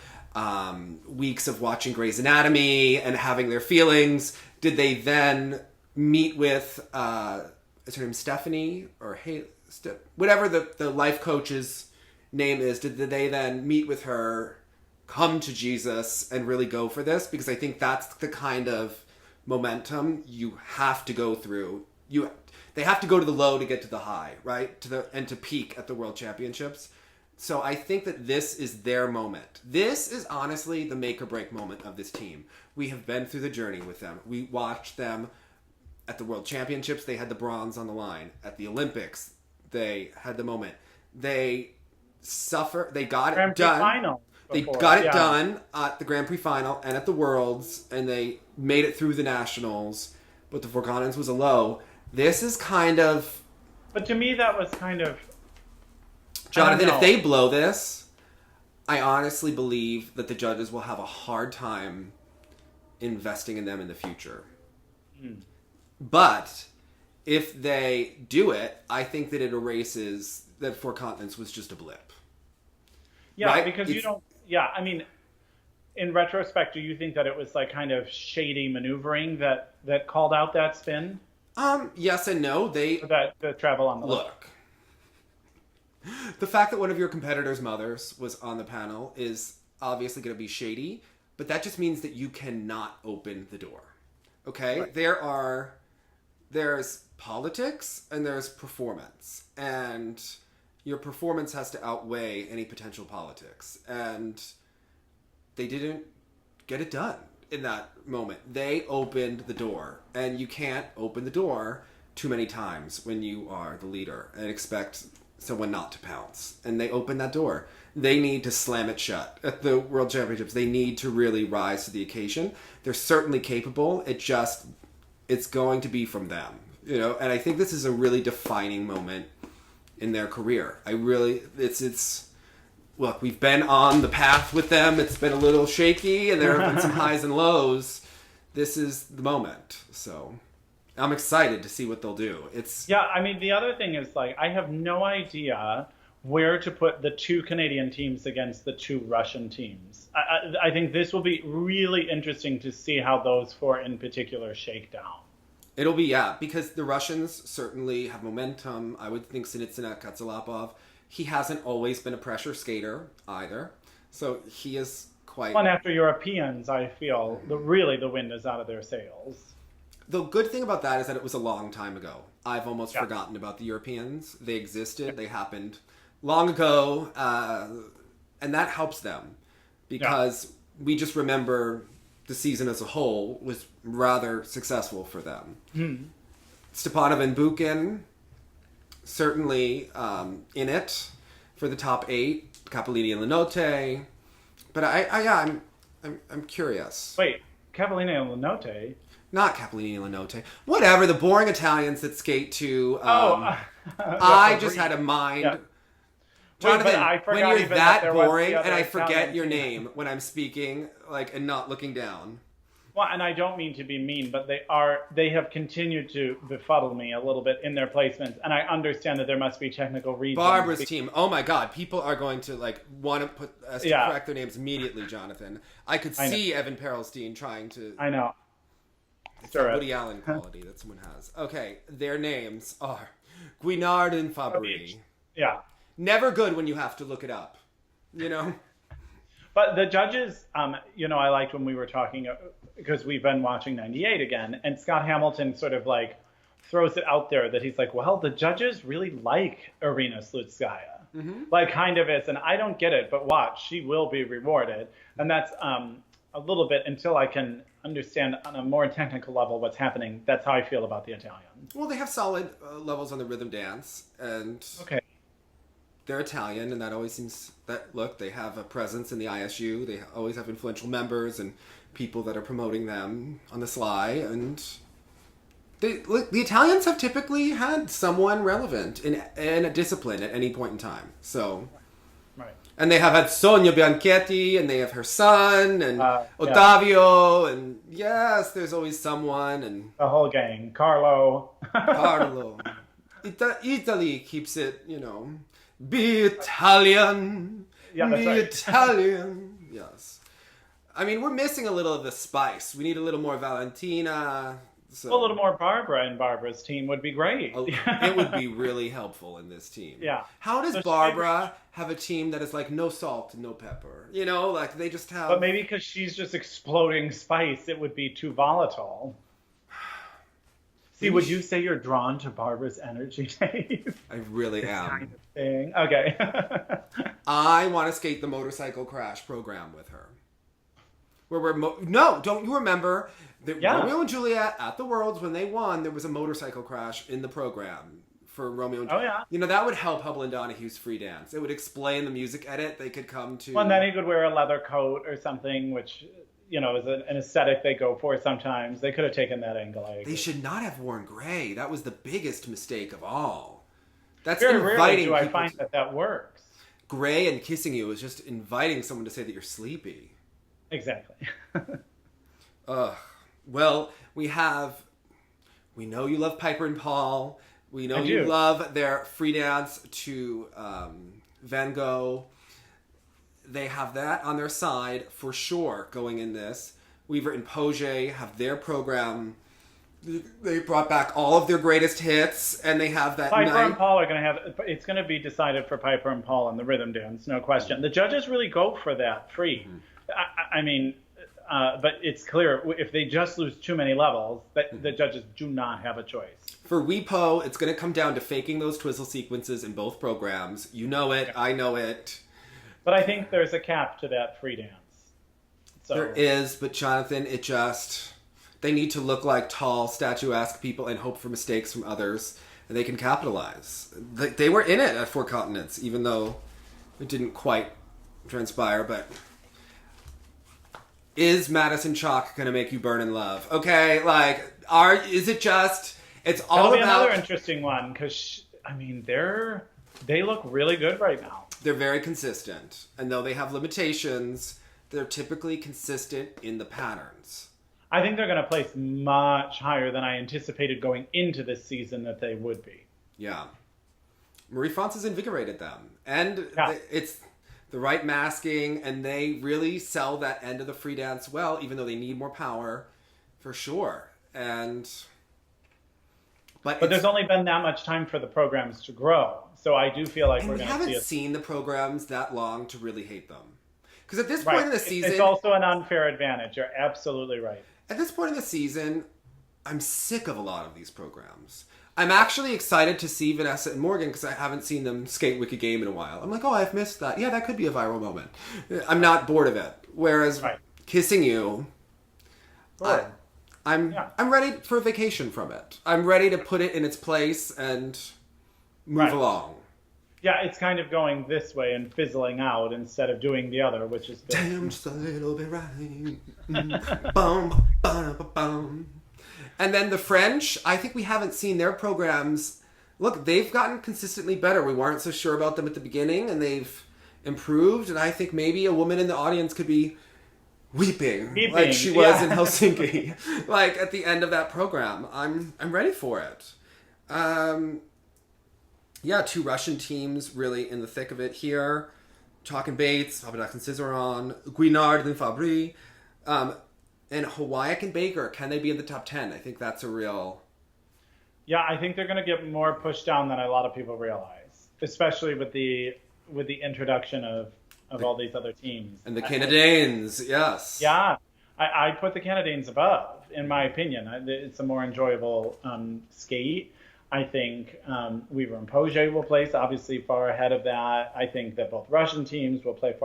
weeks of watching Grey's Anatomy and having their feelings? Did they then meet with, is her name Stephanie? Or whatever the life coach's name is, did they then meet with her, come to Jesus, and really go for this? Because I think that's the kind of momentum you have to go through. They have to go to the low to get to the high, right? And to peak at the World Championships. So I think that this is their moment. This is honestly the make or break moment of this team. We have been through the journey with them. We watched them at the World Championships. They had the bronze on the line. At the Olympics, they had the moment. They got it done. They got it done at the Grand Prix final and at the Worlds, and they made it through the Nationals, but the Four Continents was a low. This is kind of... But to me, that was kind of... Jonathan, if they blow this, I honestly believe that the judges will have a hard time investing in them in the future. But if they do it, I think that it erases that Four Continents was just a blip. Yeah, right? Because you don't... Yeah, in retrospect, do you think that it was kind of shady maneuvering that called out that spin? Yes and no. The travel on the look. The fact that one of your competitors' mothers was on the panel is obviously going to be shady, but that just means that you cannot open the door. Okay? Right. There's politics and there's performance. And your performance has to outweigh any potential politics. And they didn't get it done in that moment. They opened the door. And you can't open the door too many times when you are the leader and expect someone not to pounce. And they opened that door. They need to slam it shut at the World Championships. They need to really rise to the occasion. They're certainly capable. It's going to be from them, you know. And I think this is a really defining moment in their career. Look, we've been on the path with them. It's been a little shaky, and there have been some highs and lows. This is the moment. So I'm excited to see what they'll do. I mean, the other thing is, like, I have no idea where to put the two Canadian teams against the two Russian teams. I think this will be really interesting to see how those four in particular shake down. It'll be, because the Russians certainly have momentum. I would think Sinitsina Katsalapov, he hasn't always been a pressure skater either. So he is quite... Well, and after Europeans, I feel the wind is out of their sails. The good thing about that is that it was a long time ago. I've almost forgotten about the Europeans. They existed. They happened long ago. And that helps them because we just remember the season as a whole was rather successful for them. Stepanov and Bukin, certainly in it for the top 8. Capellini and Lenote. But I'm curious. Wait, Capellini and Lenote? Not Capellini and Lenote. Whatever, the boring Italians that skate to... I just had a mind... Yeah. Jonathan, when you're that boring and I Italian forget your team. name when I'm speaking, like, and not looking down. Well, and I don't mean to be mean, but they have continued to befuddle me a little bit in their placements, and I understand that there must be technical reasons. Barbara's team. Oh my God, people are going to want to put us to correct their names immediately, Jonathan. I could see Evan Perelstein trying to. I know. It's that Woody Allen quality that someone has. Okay, their names are Guinard and Fabry. Yeah. Never good when you have to look it up, you know? But the judges, I liked when we were talking, because we've been watching 98 again, and Scott Hamilton sort of like throws it out there that he's like, well, the judges really like Irina Slutskaya. Like, kind of is, and I don't get it, but watch, she will be rewarded. And that's a little bit, until I can understand on a more technical level what's happening, that's how I feel about the Italians. Well, they have solid levels on the rhythm dance, and... Okay. They're Italian, and that always seems that they have a presence in the ISU. They always have influential members and people that are promoting them on the sly. And the Italians have typically had someone relevant in a discipline at any point in time. So, right. And they have had Sonia Bianchetti, and they have her son, and Ottavio, and yes, there's always someone, and the whole gang. Carlo. Italy keeps it, Be Italian. Yeah, that's be right. Italian. Yes. I mean, we're missing a little of the spice. We need a little more Valentina. So. A little more Barbara in Barbara's team would be great. It would be really helpful in this team. Yeah. How does Barbara have a team that is like no salt and no pepper? Like they just have... But maybe because she's just exploding spice, it would be too volatile. See, would you say you're drawn to Barbara's energy, Dave? I really am. Kind of thing. Okay. I want to skate the motorcycle crash program with her. Where we're don't you remember that Romeo and Juliet at the Worlds, when they won, there was a motorcycle crash in the program for Romeo and Juliet. Oh yeah. That would help Hubbell and Donohue's free dance. It would explain the music edit. They could come to. Well, and then he could wear a leather coat or something, which. Is an aesthetic they go for sometimes. They could have taken that angle. They should not have worn gray. That was the biggest mistake of all. That's very inviting rarely do I people find that works. Gray and kissing you is just inviting someone to say that you're sleepy. Exactly. Well, we know you love Piper and Paul. We know you do. love their free dance to Van Gogh. They have that on their side for sure going in this. Weaver and Poget have their program. They brought back all of their greatest hits, and they have that Piper and Paul are going to have... It's going to be decided for Piper and Paul in the rhythm dance, no question. The judges really go for that free. Mm-hmm. I mean, But it's clear if they just lose too many levels, that the judges do not have a choice. For WePo, it's going to come down to faking those twizzle sequences in both programs. You know it. I know it. But I think there's a cap to that free dance. So. There is, but Jonathan, they need to look like tall, statuesque people and hope for mistakes from others, and they can capitalize. They were in it at Four Continents, even though it didn't quite transpire, but is Madison Chalk going to make you burn in love? Okay, is it just, it's all That'll about... be another interesting one, because, they look really good right now. They're very consistent, and though they have limitations, they're typically consistent in the patterns. I think they're going to place much higher than I anticipated going into this season that they would be. Yeah. Marie-France has invigorated them. And it's the right masking, and they really sell that end of the free dance well, even though they need more power, for sure. But there's only been that much time for the programs to grow. So I do feel like we're going to see we haven't seen the programs that long to really hate them. Because at this point in the season... It's also an unfair advantage. You're absolutely right. At this point in the season, I'm sick of a lot of these programs. I'm actually excited to see Vanessa and Morgan because I haven't seen them skate Wicked Game in a while. I'm like, oh, I've missed that. Yeah, that could be a viral moment. I'm not bored of it. Whereas Kissing You, I'm ready for a vacation from it. I'm ready to put it in its place and move along. Yeah, it's kind of going this way and fizzling out instead of doing the other, which is... Damn, just a little bit right. Bum, bum, bum. And then the French, I think we haven't seen their programs. Look, they've gotten consistently better. We weren't so sure about them at the beginning, and they've improved. And I think maybe a woman in the audience could be weeping like she was in Helsinki, at the end of that program. I'm ready for it. Two Russian teams really in the thick of it here. Chalk and Bates, Papadakis and Cizeron, Guinard and Fabry. And Hawaii and Baker, can they be in the top 10? I think that's a real... Yeah, I think they're going to get more pushed down than a lot of people realize, especially with the introduction of all these other teams. And the Canadiens, yes. Yeah, I put the Canadiens above, in my opinion. It's a more enjoyable skate. I think Weaver and Poge will place obviously far ahead of that. I think that both Russian teams will place...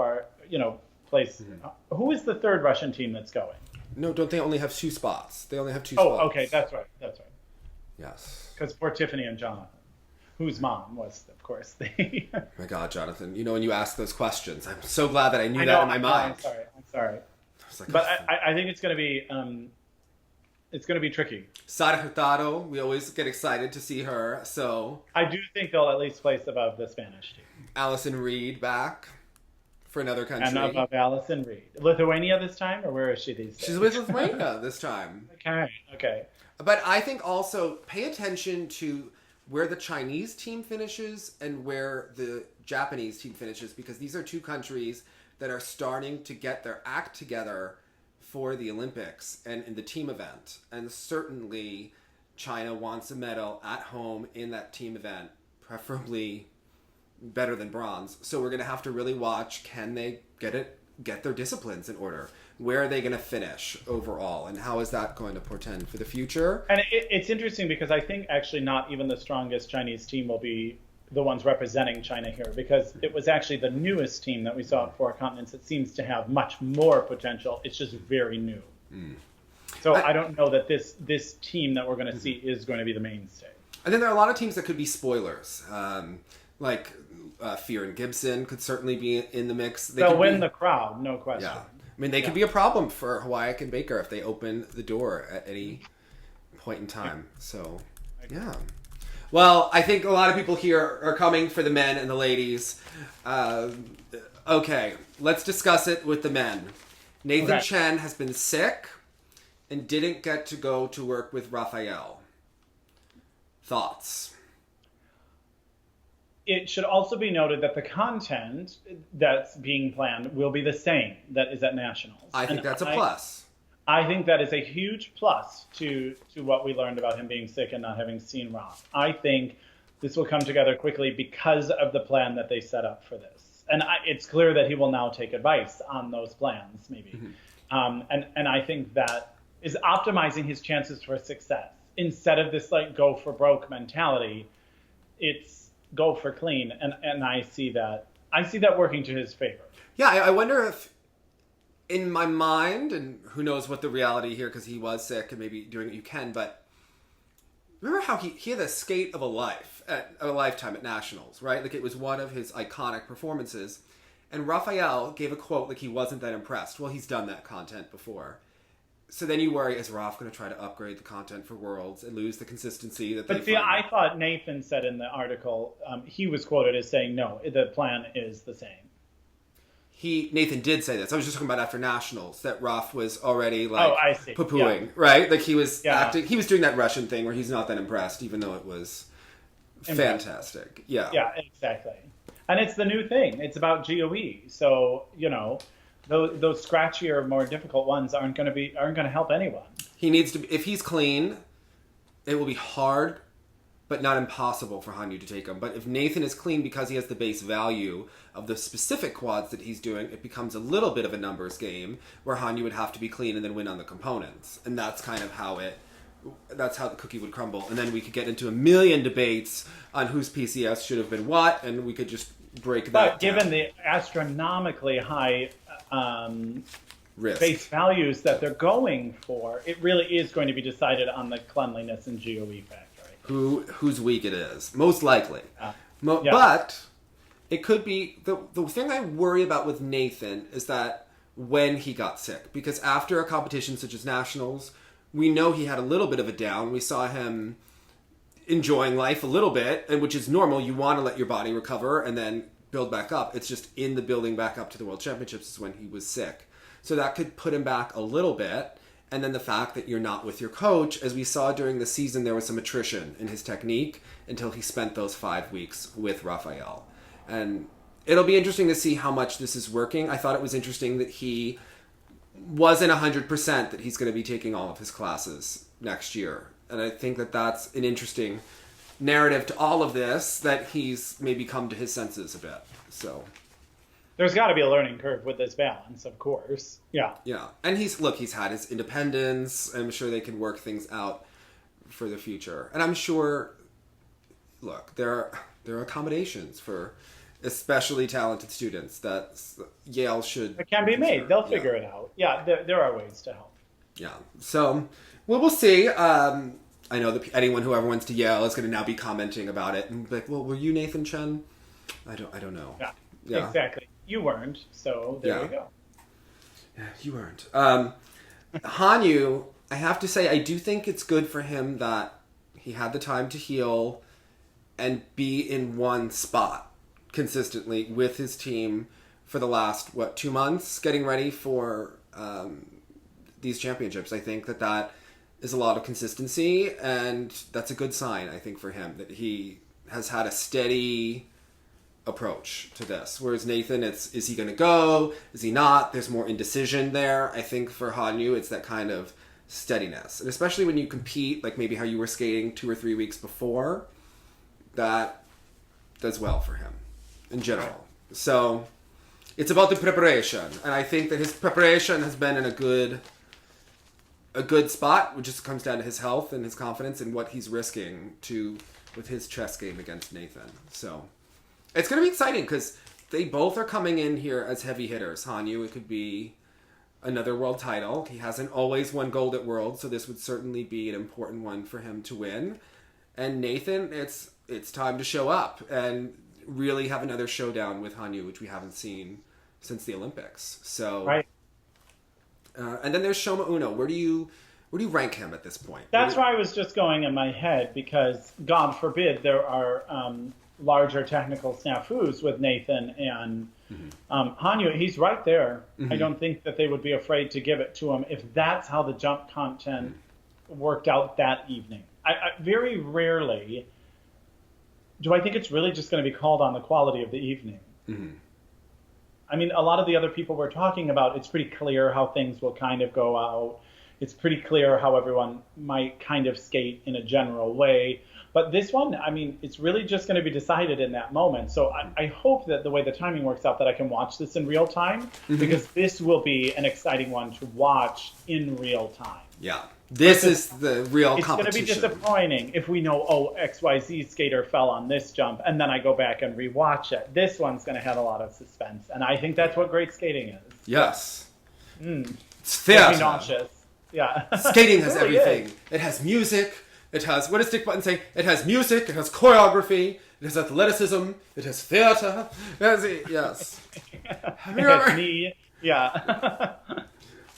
Who is the third Russian team that's going? No, don't they only have 2 spots? They only have 2 spots. Oh, okay, that's right. Yes. Because poor Tiffany and Jonathan, whose mom was, of course, the... My God, Jonathan, when you ask those questions, I'm so glad that I knew that in my mind. I'm sorry. But I think it's going to be tricky. Sara Hurtado, we always get excited to see her, so... I do think they'll at least place above the Spanish team. Allison Reed back for another country. And above Allison Reed. Lithuania this time, or where is she these days? She's with Lithuania this time. Okay. But I think also pay attention to where the Chinese team finishes and where the Japanese team finishes, because these are 2 countries that are starting to get their act together for the Olympics and in the team event. And certainly China wants a medal at home in that team event, preferably better than bronze. So we're going to have to really watch, can they get their disciplines in order? Where are they going to finish overall? And how is that going to portend for the future? And it's interesting because I think actually not even the strongest Chinese team will be the ones representing China here, because it was actually the newest team that we saw at Four Continents that seems to have much more potential. It's just very new. So I don't know that this team that we're going to see is going to be the mainstay. I think there are a lot of teams that could be spoilers. Fear and Gibson could certainly be in the mix. They'll win the crowd, no question. Yeah. I mean, they could be a problem for Hawaii and Baker if they open the door at any point in time. So, yeah. Well, I think a lot of people here are coming for the men and the ladies. Okay, let's discuss it with the men. Nathan Chen has been sick and didn't get to go to work with Raphael. Thoughts? It should also be noted that the content that's being planned will be the same that is at Nationals. I think that's a plus. I think that is a huge plus to what we learned about him being sick and not having seen Roth. I think this will come together quickly because of the plan that they set up for this. And it's clear that he will now take advice on those plans, maybe. And I think that is optimizing his chances for success. Instead of this like go for broke mentality, it's go for clean. And I see that working to his favor. Yeah, I wonder if in my mind, and who knows what the reality here, because he was sick and maybe doing what you can, but remember how he had a skate of a lifetime at Nationals, right? Like it was one of his iconic performances. And Raphael gave a quote like he wasn't that impressed. Well, he's done that content before. So then you worry, is Raf going to try to upgrade the content for Worlds and lose the consistency that they But see, I thought Nathan said in the article, he was quoted as saying, no, the plan is the same. Nathan did say this. I was just talking about after Nationals, that Raf was already poo-pooing, yeah. right? Like he was acting, he was doing that Russian thing where he's not that impressed, even though it was fantastic. Yeah. Yeah, exactly. And it's the new thing. It's about GOE. So, those scratchier, more difficult ones aren't going to help anyone. He needs to, if he's clean, it will be hard, but not impossible for Hanyu to take him. But if Nathan is clean because he has the base value of the specific quads that he's doing, it becomes a little bit of a numbers game where Hanyu would have to be clean and then win on the components. And that's kind of that's how the cookie would crumble. And then we could get into a million debates on whose PCS should have been what, and we could just break that down. But given the astronomically high risk base values that they're going for, it really is going to be decided on the cleanliness and GOE factor. Whose week it is, most likely. But it could be, the thing I worry about with Nathan is that when he got sick, because after a competition such as Nationals, we know he had a little bit of a down. We saw him enjoying life a little bit, and which is normal. You want to let your body recover and then build back up. It's just in the building back up to the World Championships is when he was sick. So that could put him back a little bit. And then the fact that you're not with your coach, as we saw during the season, there was some attrition in his technique until he spent those 5 weeks with Raphael. And it'll be interesting to see how much this is working. I thought it was interesting that he wasn't 100% that he's going to be taking all of his classes next year. And I think that that's an interesting narrative to all of this, that he's maybe come to his senses a bit. So there's got to be a learning curve with this balance, of course. Yeah. Yeah. And he's had his independence. I'm sure they can work things out for the future. And I'm sure, there are accommodations for especially talented students that Yale should... It can be made. They'll figure it out. Yeah, there are ways to help. Yeah. So, we'll see. I know that whoever went to Yale is going to now be commenting about it and be like, well, were you Nathan Chen? I don't know. Yeah, exactly. You weren't, so there you go. Yeah, you weren't. Hanyu, I have to say, I do think it's good for him that he had the time to heal and be in one spot consistently with his team for the last, 2 months, getting ready for these championships. I think that is a lot of consistency, and that's a good sign, I think, for him, that he has had a steady approach to this. Whereas Nathan, is he going to go? Is he not? There's more indecision there. I think for Hanyu, it's that kind of steadiness. And especially when you compete, like maybe how you were skating 2 or 3 weeks before, that does well for him in general. So it's about the preparation. And I think that his preparation has been in a good spot, which just comes down to his health and his confidence and what he's risking with his chess game against Nathan. So it's going to be exciting because they both are coming in here as heavy hitters. Hanyu, it could be another world title. He hasn't always won gold at Worlds, so this would certainly be an important one for him to win. And Nathan, it's time to show up and really have another showdown with Hanyu, which we haven't seen since the Olympics. So, right. And then there's Shoma Uno. Where do you rank him at this point? That's why I was just going in my head, because God forbid there are larger technical snafus with Nathan and Hanyu. He's right there. Mm-hmm. I don't think that they would be afraid to give it to him if that's how the jump content worked out that evening. I very rarely do I think it's really just going to be called on the quality of the evening. Mm-hmm. I mean, a lot of the other people we're talking about, it's pretty clear how things will kind of go out. it's pretty clear how everyone might kind of skate in a general way. But this one, I mean, it's really just going to be decided in that moment. So I hope that the way the timing works out that I can watch this in real time, because this will be an exciting one to watch in real time. Yeah. This is the real it's competition. It's going to be disappointing if we know, oh, XYZ skater fell on this jump, and then I go back and rewatch it. This one's going to have a lot of suspense, and I think that's what great skating is. Yes. It's theater. Nauseous. Yeah. Skating has really everything. It has music. It has, what does Dick Button say? It has music, it has choreography, it has athleticism, it has theater. Yes. It has me. Yeah.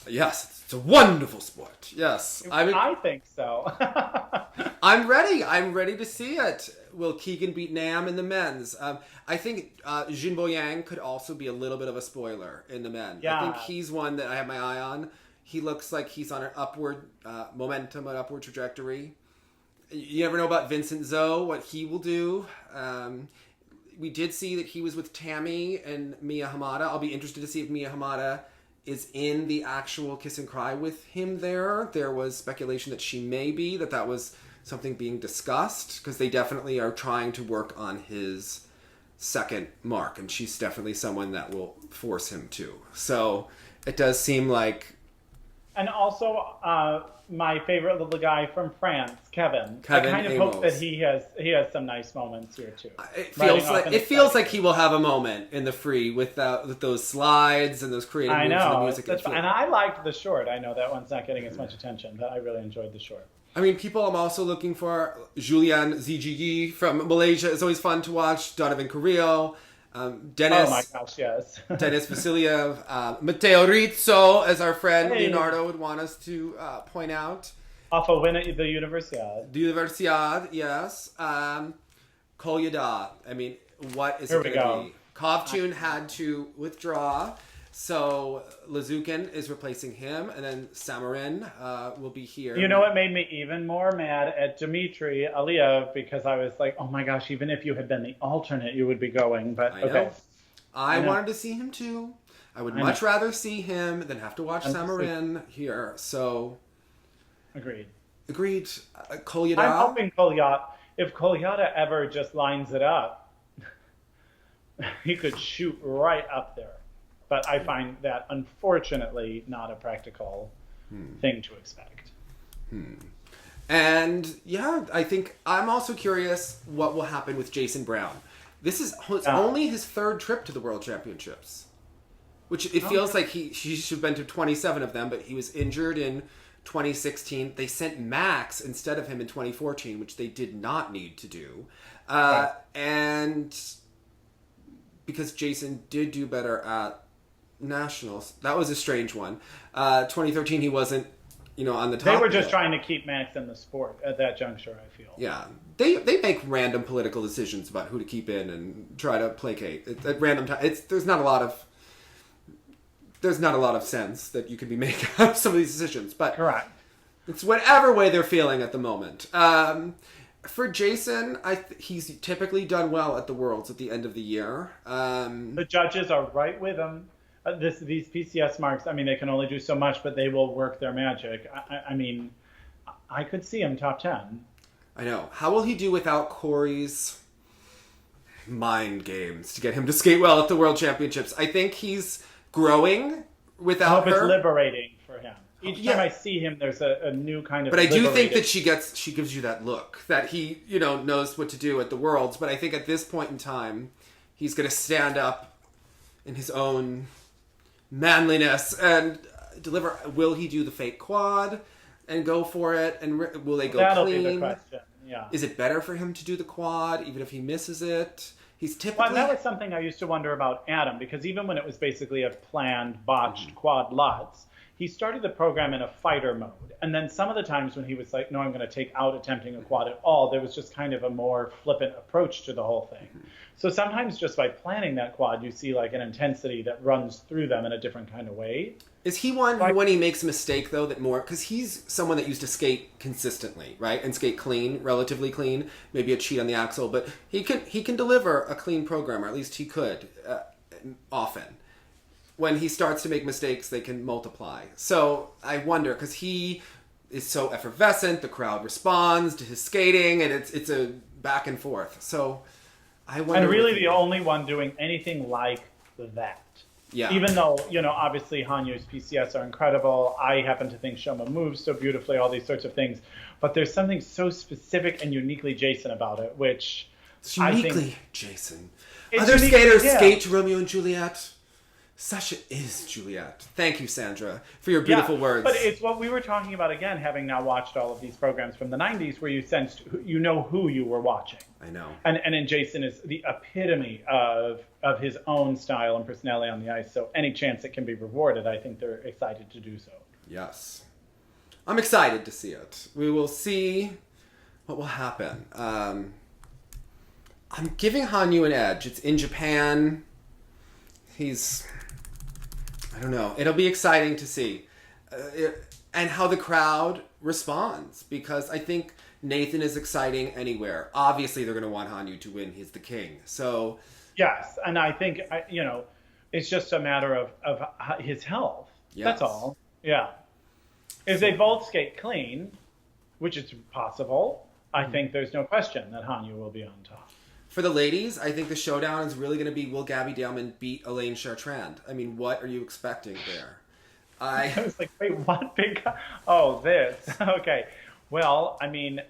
Yes, it's a wonderful sport. Yes. I think so. I'm ready. I'm ready to see it. Will Keegan beat Nam in the men's? I think Jinbo Yang could also be a little bit of a spoiler in the men. Yeah. I think he's one that I have my eye on. He looks like he's on an upward momentum, an upward trajectory. You never know about Vincent Zoe, what he will do. We did see that he was with Tammy and Mia Hamada. I'll be interested to see if Mia Hamada is in the actual Kiss and Cry with him there. There was speculation that she may be, that was something being discussed, because they definitely are trying to work on his second mark, and she's definitely someone that will force him to. So it does seem like... And also, my favorite little guy from France, Kevin. I kind of Amos. hope that he has some nice moments here too. It feels like he will have a moment in the free with those slides and those creative moves and the music. And I liked the short. I know that one's not getting as much attention, but I really enjoyed the short. I mean, people I'm also looking for. Julian Zijigi from Malaysia is always fun to watch. Donovan Carrillo. Dennis, oh my gosh, yes. Dennis Vasiliev, Matteo Rizzo, as our friend Leonardo would want us to point out. Off a win at the Universiade. The Universiade, yes. Kol Yada. I mean, what is it going to be? Kovtun had to withdraw, so Lazukin is replacing him, and then Samarin will be here. You know what made me even more mad at Dmitry Aliev, because I was like, oh my gosh, even if you had been the alternate, you would be going. But okay. I wanted to see him too. I would much rather see him than have to watch Samarin here. So, agreed. Kol Yada. I'm hoping if Kol Yada ever just lines it up, he could shoot right up there. But I find that, unfortunately, not a practical thing to expect. And, yeah, I think I'm also curious what will happen with Jason Brown. This is only his third trip to the World Championships, which it feels like he should have been to 27 of them, but he was injured in 2016. They sent Max instead of him in 2014, which they did not need to do. And because Jason did do better at Nationals. That was a strange one. 2013, he wasn't, on the top. They were just trying to keep Max in the sport at that juncture, I feel. Yeah. They make random political decisions about who to keep in and try to placate. At random times, there's not a lot of sense that you could be making out of some of these decisions. But correct. It's whatever way they're feeling at the moment. For Jason, he's typically done well at the Worlds at the end of the year. The judges are right with him. These PCS marks, I mean, they can only do so much, but they will work their magic. I mean, I could see him top 10. I know. How will he do without Corey's mind games to get him to skate well at the World Championships? I think he's growing without her. I hope it's liberating for him. Each time I see him, there's a new kind of. But I do think that she gives you that look that he, knows what to do at the Worlds. But I think at this point in time, he's going to stand up in his own manliness and deliver. Will he do the fake quad and go for it? And will they go That'll clean? Be the question. Yeah. Is it better for him to do the quad even if he misses it? He's typically. Well, that was something I used to wonder about Adam, because even when it was basically a planned, botched quad Lutz, he started the program in a fighter mode. And then some of the times when he was like, no, I'm going to take out attempting a quad at all, there was just kind of a more flippant approach to the whole thing. So sometimes just by planning that quad, you see like an intensity that runs through them in a different kind of way. Is he one who, when he makes a mistake, though, that more... Because he's someone that used to skate consistently, right? And skate clean, relatively clean. Maybe a cheat on the axle. But he can deliver a clean program, or at least he could, often. when he starts to make mistakes, they can multiply. So I wonder, because he is so effervescent, the crowd responds to his skating, and it's a back and forth. So I wonder. And really the only one doing anything like that. Yeah. Even though, obviously Hanyu's PCS are incredible. I happen to think Shoma moves so beautifully, all these sorts of things. But there's something so specific and uniquely Jason about it, which it's uniquely Jason. It's Other skaters yeah. skate to Romeo and Juliet. Sasha is Juliet. Thank you, Sandra, for your beautiful words. But it's what we were talking about again, having now watched all of these programs from the 90s where you sensed, who you were watching. I know. And then Jason is the epitome of his own style and personality on the ice. So any chance it can be rewarded, I think they're excited to do so. Yes. I'm excited to see it. We will see what will happen. I'm giving Hanyu an edge. It's in Japan. I don't know. It'll be exciting to see. And how the crowd responds. Because I think Nathan is exciting anywhere. Obviously, they're going to want Hanyu to win. He's the king. So... Yes. And I think, it's just a matter of his health. Yes. That's all. Yeah. If they both skate clean, which is possible, I think there's no question that Hanyu will be on top. For the ladies, I think the showdown is really going to be, will Gabby Dellman beat Elaine Chartrand? I mean, what are you expecting there? I was like, wait, what big... Oh, this. Okay. Well, I mean,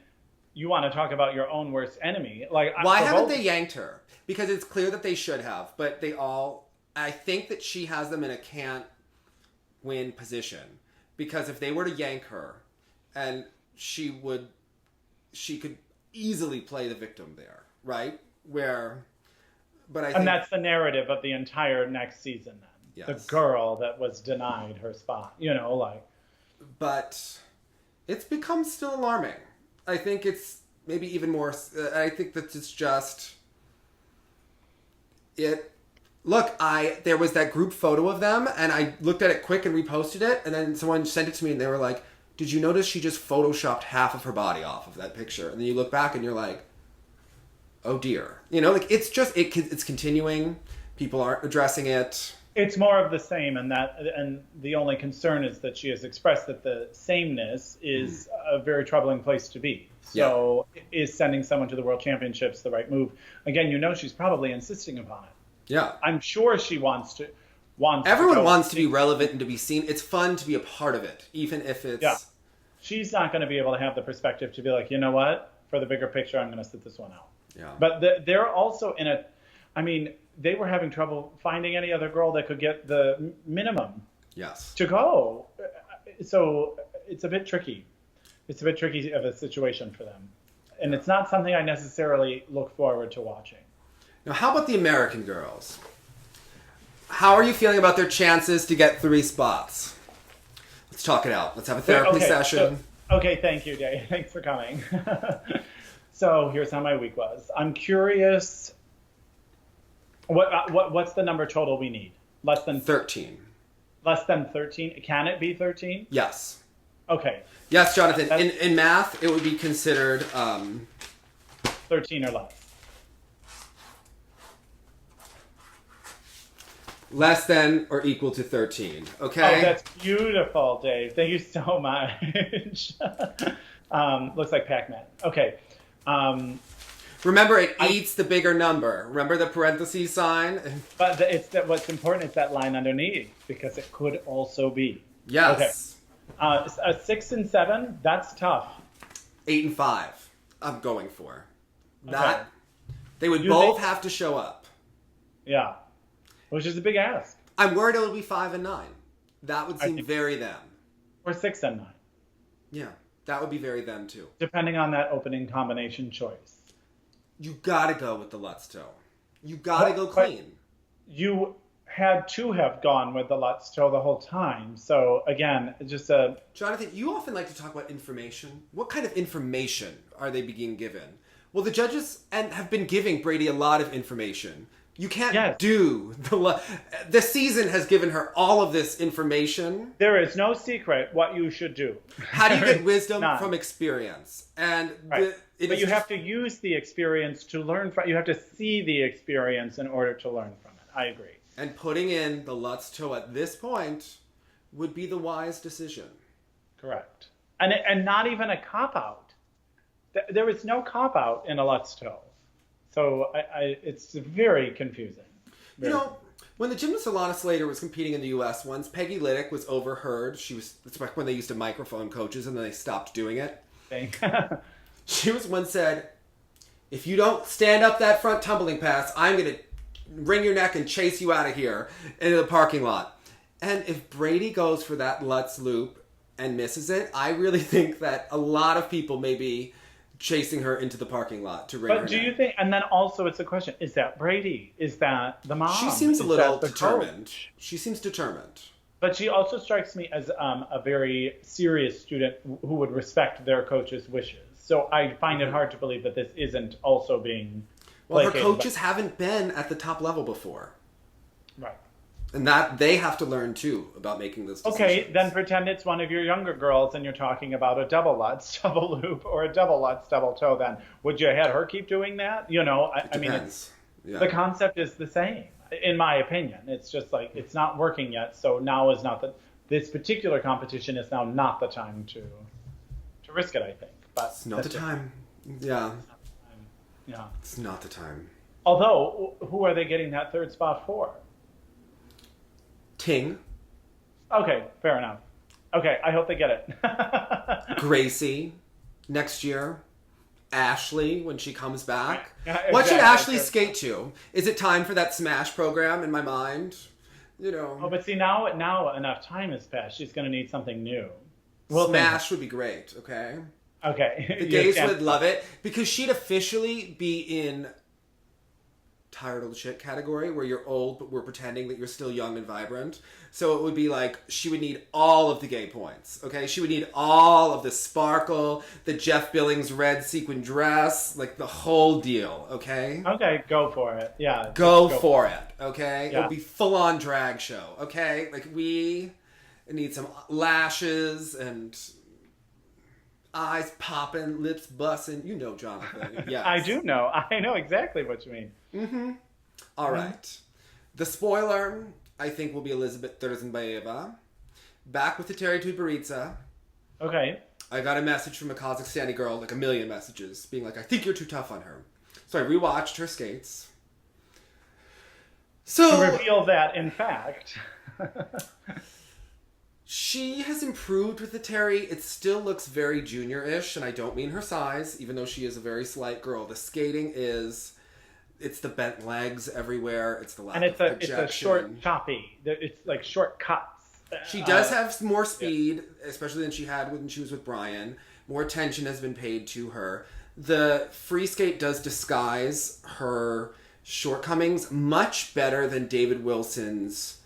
you want to talk about your own worst enemy. Why haven't they yanked her? Because it's clear that they should have, but they all... I think that she has them in a can't-win position. Because if they were to yank her, and she could easily play the victim there, right? And that's the narrative of the entire next season then. Yes. The girl that was denied her spot, But it's become still alarming. I think it's maybe even more, I think that it's just, there was that group photo of them, and I looked at it quick and reposted it, and then someone sent it to me, and they were like, did you notice she just photoshopped half of her body off of that picture? And then you look back and you're like, oh dear. It's just, it's continuing. People aren't addressing it. It's more of the same, and the only concern is that she has expressed that the sameness is a very troubling place to be. So is sending someone to the World Championships the right move? Again, she's probably insisting upon it. Yeah. I'm sure she wants to. Everyone wants to be relevant and to be seen. It's fun to be a part of it, even if it's... Yeah. She's not going to be able to have the perspective to be like, you know what? For the bigger picture, I'm going to sit this one out. Yeah. But they're also in a... I mean, they were having trouble finding any other girl that could get the minimum to go. So it's a bit tricky. It's a bit tricky of a situation for them. And it's not something I necessarily look forward to watching. Now, how about the American girls? How are you feeling about their chances to get 3 spots? Let's talk it out. Let's have a therapy session. Okay, thank you, Dave. Thanks for coming. So here's how my week was. I'm curious... What's the number total we need? Less than 13. Less than 13? Can it be 13? Yes. Okay. Yes, Jonathan. In math, it would be considered 13 or less. Less than or equal to 13. Okay. Oh, that's beautiful, Dave. Thank you so much. Looks like Pac-Man. Okay. Remember, it eats the bigger number. Remember the parentheses sign? But what's important is that line underneath, because it could also be. Yes. Okay. A 6 and 7, that's tough. 8 and 5, I'm going for. Okay. They would both have to show up. Yeah. Which is a big ask. I'm worried it'll be 5 and 9. That would seem very them. Or 6 and 9. Yeah, that would be very them too. Depending on that opening combination choice. You gotta go with the Lutz toe. You gotta go clean. You had to have gone with the Lutz toe the whole time. So again, just a... Jonathan, you often like to talk about information. What kind of information are they being given? Well, the judges have been giving Brady a lot of information. You can't do the season has given her all of this information. There is no secret what you should do. How do you get wisdom from experience? And but you have to use the experience to learn from. You have to see the experience in order to learn from it. I agree. And putting in the Lutz toe at this point would be the wise decision. Correct. And not even a cop-out. There was no cop-out in a Lutz toe. So it's very confusing. When the gymnast Alana Slater was competing in the U.S. once, Peggy Liddick was overheard. It's back when they used to microphone coaches and then they stopped doing it. She was once said, if you don't stand up that front tumbling pass, I'm going to wring your neck and chase you out of here into the parking lot. And if Brady goes for that Lutz loop and misses it, I really think that a lot of people may be chasing her into the parking lot to wring her neck. But do you think, and then also it's a question, is that Brady? Is that the mom? She seems a little determined. Coach? She seems determined. But she also strikes me as a very serious student who would respect their coach's wishes. So I find it hard to believe that this isn't also being Well, her coaches haven't been at the top level before. Right. And that they have to learn, too, about making this decision. Okay, then pretend it's one of your younger girls and you're talking about a double Lutz, double loop, or a double Lutz, double toe then. Would you have her keep doing that? I mean, the concept is the same, in my opinion. It's just like, it's not working yet, so now is not this particular competition is now not the time to risk it, I think. But it's not the time. Yeah. Yeah. It's not the time. Although, who are they getting that third spot for? Ting. Okay, fair enough. Okay, I hope they get it. Gracie, next year. Ashley, when she comes back. Yeah, exactly. What should Ashley skate to? Is it time for that Smash program in my mind? Oh, but see, now enough time has passed. She's going to need something new. Smash would be great, okay? Okay. The gays would love it because she'd officially be in tired old shit category where you're old but we're pretending that you're still young and vibrant. So it would be like she would need all of the gay points, okay? She would need all of the sparkle, the Jeff Billings red sequin dress, like the whole deal, okay? Okay, go for it. Yeah. Go for it, okay? Yeah. It would be full-on drag show, okay? Like we need some lashes and eyes popping, lips busting. You know, Jonathan. Yes. I do know. I know exactly what you mean. Mm-hmm. All right. The spoiler, I think, will be Elizabeth Medvedeva. Back with the Terry Tuberitsa. Okay. I got a message from a Kazakhstani girl, like a million messages, being like, I think you're too tough on her. So I rewatched her skates. So to reveal that, in fact... She has improved with the Terry. It still looks very junior-ish, and I don't mean her size, even though she is a very slight girl. The skating it's the bent legs everywhere. It's the lack of projection. And it's a short choppy. It's like short cuts. She does have more speed, especially than she had when she was with Brian. More attention has been paid to her. The free skate does disguise her shortcomings much better than David Wilson's.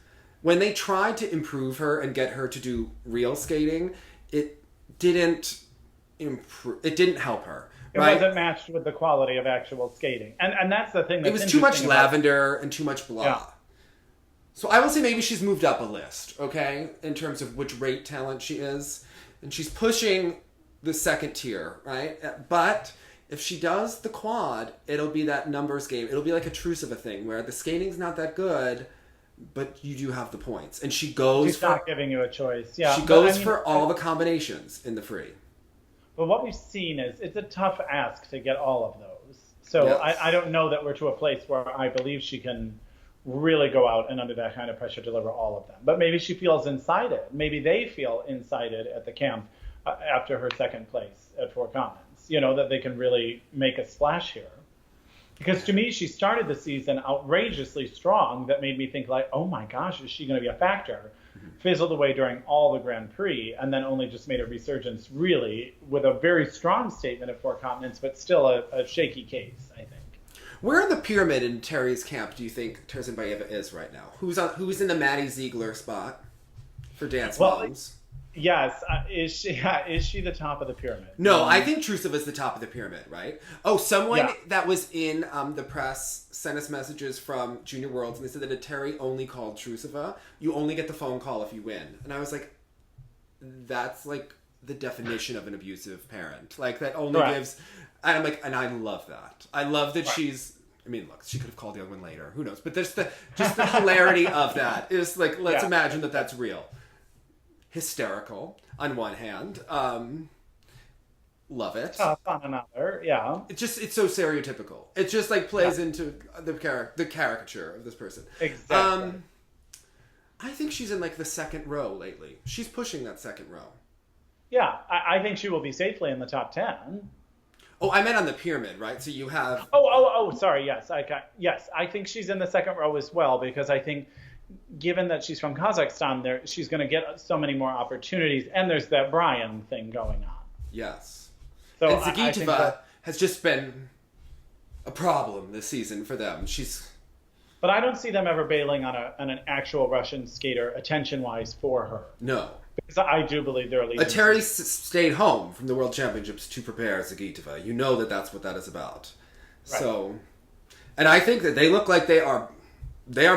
When they tried to improve her and get her to do real skating, it didn't improve. It didn't help her. It wasn't matched with the quality of actual skating, and that's the thing. That's it was too much lavender and too much blah. Yeah. So I will say maybe she's moved up a list, okay, in terms of which rate talent she is, and she's pushing the second tier, right? But if she does the quad, it'll be that numbers game. It'll be like a truce of a thing where the skating's not that good. But you do have the points. And she goes She's not giving you a choice. Yeah. She goes for all the combinations in the free. But what we've seen is it's a tough ask to get all of those. So yes. I don't know that we're to a place where I believe she can really go out and under that kind of pressure deliver all of them. But maybe she feels incited. Maybe they feel incited at the camp after her second place at Four Commons. That they can really make a splash here. Because to me, she started the season outrageously strong. That made me think like, oh my gosh, is she going to be a factor? Mm-hmm. Fizzled away during all the Grand Prix, and then only just made a resurgence, really, with a very strong statement at Four Continents, but still a shaky case, I think. Where in the pyramid in Terry's camp do you think Medvedeva is right now? Who's in the Maddie Ziegler spot for Dance Moms? Yes. Is she the top of the pyramid? No, I think Trusova's the top of the pyramid, right? Oh, someone that was in the press sent us messages from Junior Worlds, and they said that a Terry only called Trusova. You only get the phone call if you win. And I was like, that's like the definition of an abusive parent. Like, that only gives... And I'm like, and I love that. I love that she's I mean, look, she could have called the other one later. Who knows? But there's just the hilarity of that is like, let's imagine that that's real. Hysterical on one hand. Love it. Tough on another, yeah. It's so stereotypical. It just like plays into the caricature of this person. Exactly. I think she's in like the second row lately. She's pushing that second row. Yeah, I think she will be safely in the top 10. Oh, I meant on the pyramid, right? So you have... Oh, sorry, yes. I think she's in the second row as well, because I think given that she's from Kazakhstan, she's going to get so many more opportunities, and there's that Brian thing going on. Yes. So and Zagitova has just been a problem this season for them. But I don't see them ever bailing on an actual Russian skater, attention-wise, for her. No. Because I do believe they're leaving. Terry stayed home from the World Championships to prepare Zagitova. You know that's what that is about. Right. So, and I think that they look like they are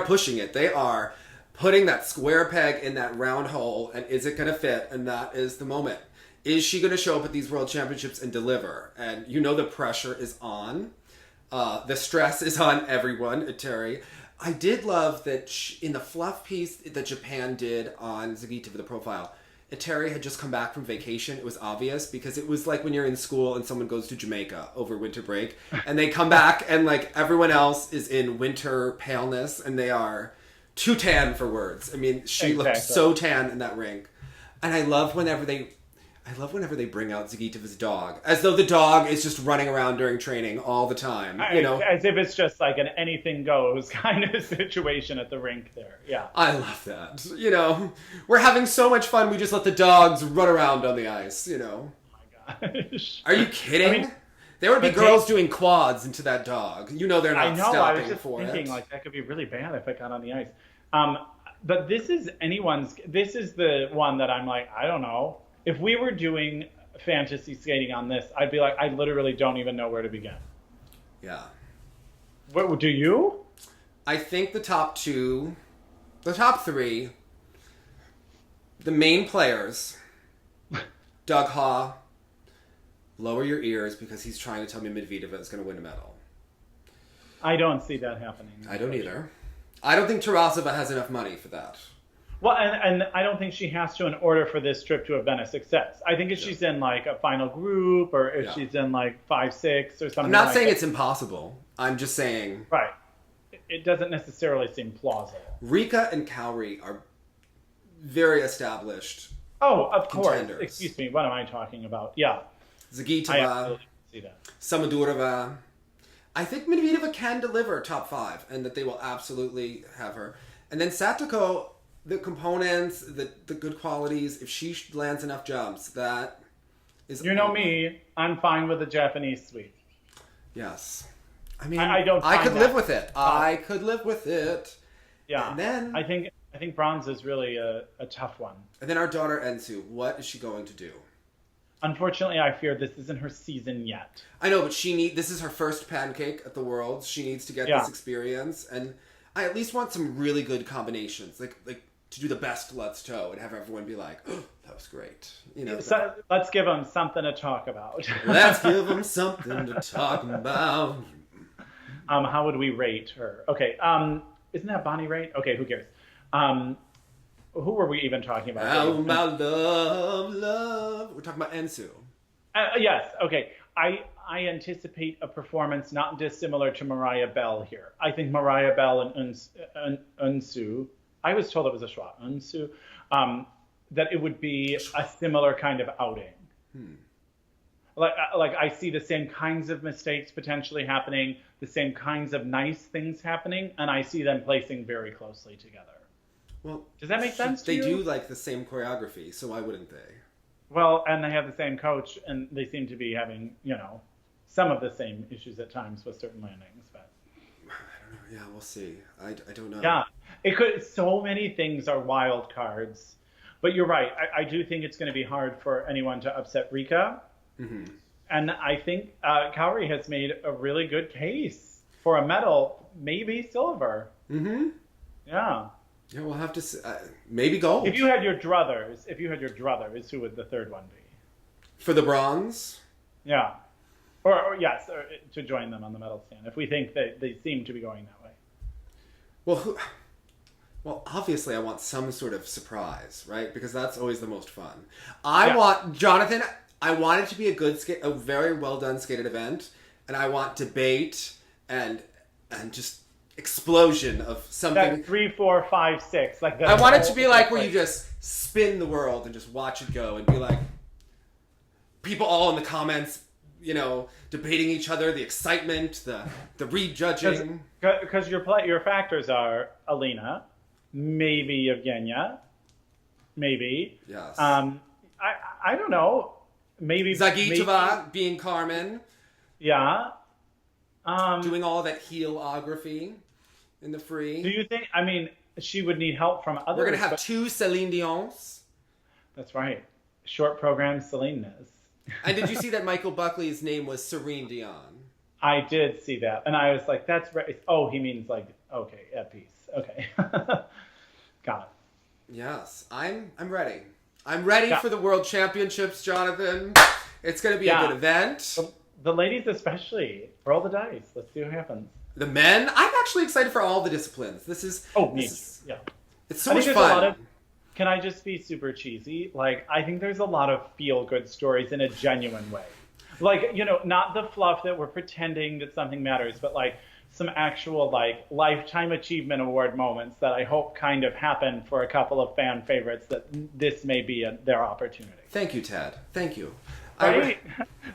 pushing it. They are putting that square peg in that round hole, and is it going to fit? And that is the moment. Is she going to show up at these World Championships and deliver? And you know the pressure is on. The stress is on everyone at Terry. I did love that in the fluff piece that Japan did on Zagitova, the profile, Terry had just come back from vacation. It was obvious because it was like when you're in school and someone goes to Jamaica over winter break and they come back and like everyone else is in winter paleness and they are too tan for words. I mean, she looked so tan in that rink. And I love whenever they bring out Zagitova's dog, as though the dog is just running around during training all the time. As if it's just like an anything goes kind of situation at the rink there. Yeah, I love that. We're having so much fun. We just let the dogs run around on the ice. Oh my gosh. Are you kidding? There would be girls doing quads into that dog. They're not stopping for it. I was just thinking like that could be really bad if it got on the ice. But this is the one that I'm like, I don't know. If we were doing fantasy skating on this, I'd be like, I literally don't even know where to begin. Yeah. What do you? I think the top three, the main players, Doug Haw, lower your ears because he's trying to tell me Medvedeva is going to win a medal. I don't see that happening. I don't either. I don't think Tarasova has enough money for that. Well, and I don't think she has to in order for this trip to have been a success. I think if she's in like a final group or if she's in like 5-6 or something. I'm not saying it's impossible. I'm just saying. Right. It doesn't necessarily seem plausible. Rika and Kaori are very established. Oh, of course. Contenders. Excuse me. What am I talking about? Yeah. Zagitova. See that. Samadurova. I think Medvedeva can deliver top 5 and that they will absolutely have her. And then Satoko, the components, the good qualities, if she lands enough jumps, that is... me, I'm fine with the Japanese suite. Yes. I mean, I could live with it. I could live with it. Yeah. And then... I think bronze is really a tough one. And then our daughter, Ensu, what is she going to do? Unfortunately, I fear this isn't her season yet. I know, but this is her first pancake at the Worlds. She needs to get this experience. And I at least want some really good combinations. Like to do the best Let's Toe and have everyone be like, oh, that was great. So, let's give them something to talk about. Let's give them something to talk about. How would we rate her? Okay, isn't that Bonnie Raitt? Okay, who cares? Who were we even talking about? Oh, my love. We're talking about Ensu. Yes, okay. I anticipate a performance not dissimilar to Mariah Bell here. I think Mariah Bell and Ensu, I was told it was a schwa, Ensu, that it would be a similar kind of outing. Like I see the same kinds of mistakes potentially happening, the same kinds of nice things happening, and I see them placing very closely together. Well, does that make sense to you? They do like the same choreography, so why wouldn't they? Well, and they have the same coach, and they seem to be having, some of the same issues at times with certain landings. But I don't know. Yeah, we'll see. I don't know. Yeah, it could. So many things are wild cards, but you're right. I do think it's going to be hard for anyone to upset Rika, and I think Kaori has made a really good case for a medal, maybe silver. Yeah. Yeah, we'll have to see. Maybe gold. If you had your druthers, who would the third one be? For the bronze? Yeah. or to join them on the medal stand if we think that they seem to be going that way. Well, obviously I want some sort of surprise, right? Because that's always the most fun. I want Jonathan. I want it to be a very well done skated event, and I want debate and just explosion of something. That 3, 4, 5, 6. Like I want it to be like where you just spin the world and just watch it go and be like people all in the comments, debating each other, the excitement, the rejudging. Because your factors are Alina, maybe Evgenia, maybe. Yes. I don't know. Maybe Zagitova being Carmen. Yeah. Doing all that heelography in the free. Do you think? I mean, she would need help from others. We're gonna have 2 Celine Dions. That's right. Short program Celine's. And did you see that Michael Buckley's name was Serene Dion? I did see that, and I was like, "That's right." Oh, he means like, okay, at peace. Okay, got it. Yes, I'm ready. I'm ready for the World Championships, Jonathan. It's going to be a good event. The ladies especially. Roll the dice. Let's see what happens. The men? I'm actually excited for all the disciplines. This is... Yeah. It's so much fun. Can I just be super cheesy? Like, I think there's a lot of feel-good stories in a genuine way. Like, not the fluff that we're pretending that something matters, but like some actual like lifetime achievement award moments that I hope kind of happen for a couple of fan favorites that this may be their opportunity. Thank you, Ted. Thank you. Right?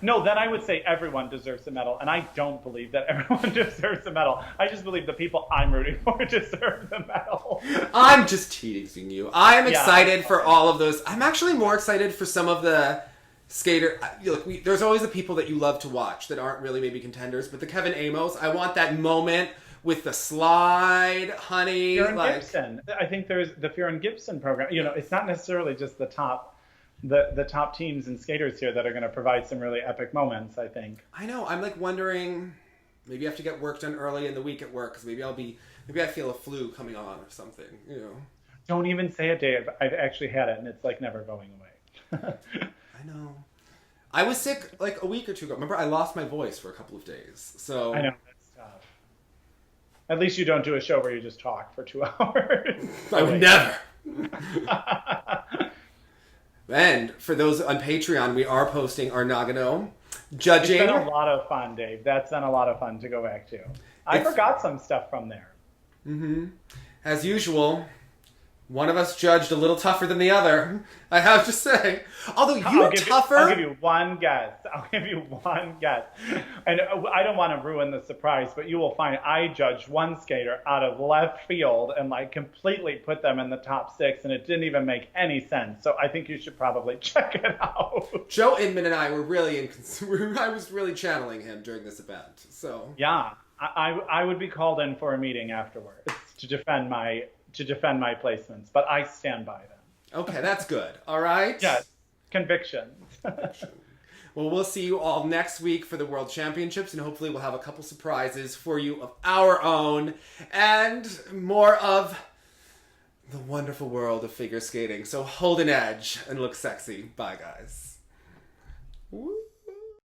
No, then I would say everyone deserves a medal, and I don't believe that everyone deserves a medal. I just believe the people I'm rooting for deserve the medal. I'm just teasing you. I'm excited for all of those. I'm actually more excited for some of the skater. Look, there's always the people that you love to watch that aren't really maybe contenders, but the Kevin Amos, I want that moment with the slide, honey. Fearon Gibson. I think there's the Fearon Gibson program. It's not necessarily just the top teams and skaters here that are going to provide some really epic moments, I think. I know. I'm like wondering, maybe I have to get work done early in the week at work because maybe I feel a flu coming on or something. Don't even say a day. I've actually had it, and it's like never going away. I know. I was sick like a week or two ago. Remember, I lost my voice for a couple of days. So I know, that's tough. At least you don't do a show where you just talk for 2 hours. I would never. And for those on Patreon, we are posting our Nagano judging. It's been a lot of fun, Dave. That's been a lot of fun to go back to. I forgot some stuff from there. Mm-hmm. As usual, one of us judged a little tougher than the other, I have to say. Although I'll give you one guess. And I don't want to ruin the surprise, but you will find I judged one skater out of left field and like completely put them in the top 6, and it didn't even make any sense. So I think you should probably check it out. Joe Inman and I were really I was really channeling him during this event. So yeah, I would be called in for a meeting afterwards to defend my placements, but I stand by them. Okay, that's good. All right? Yes. Conviction. Well, we'll see you all next week for the World Championships, and hopefully we'll have a couple surprises for you of our own and more of the wonderful world of figure skating. So hold an edge and look sexy. Bye, guys. Woo.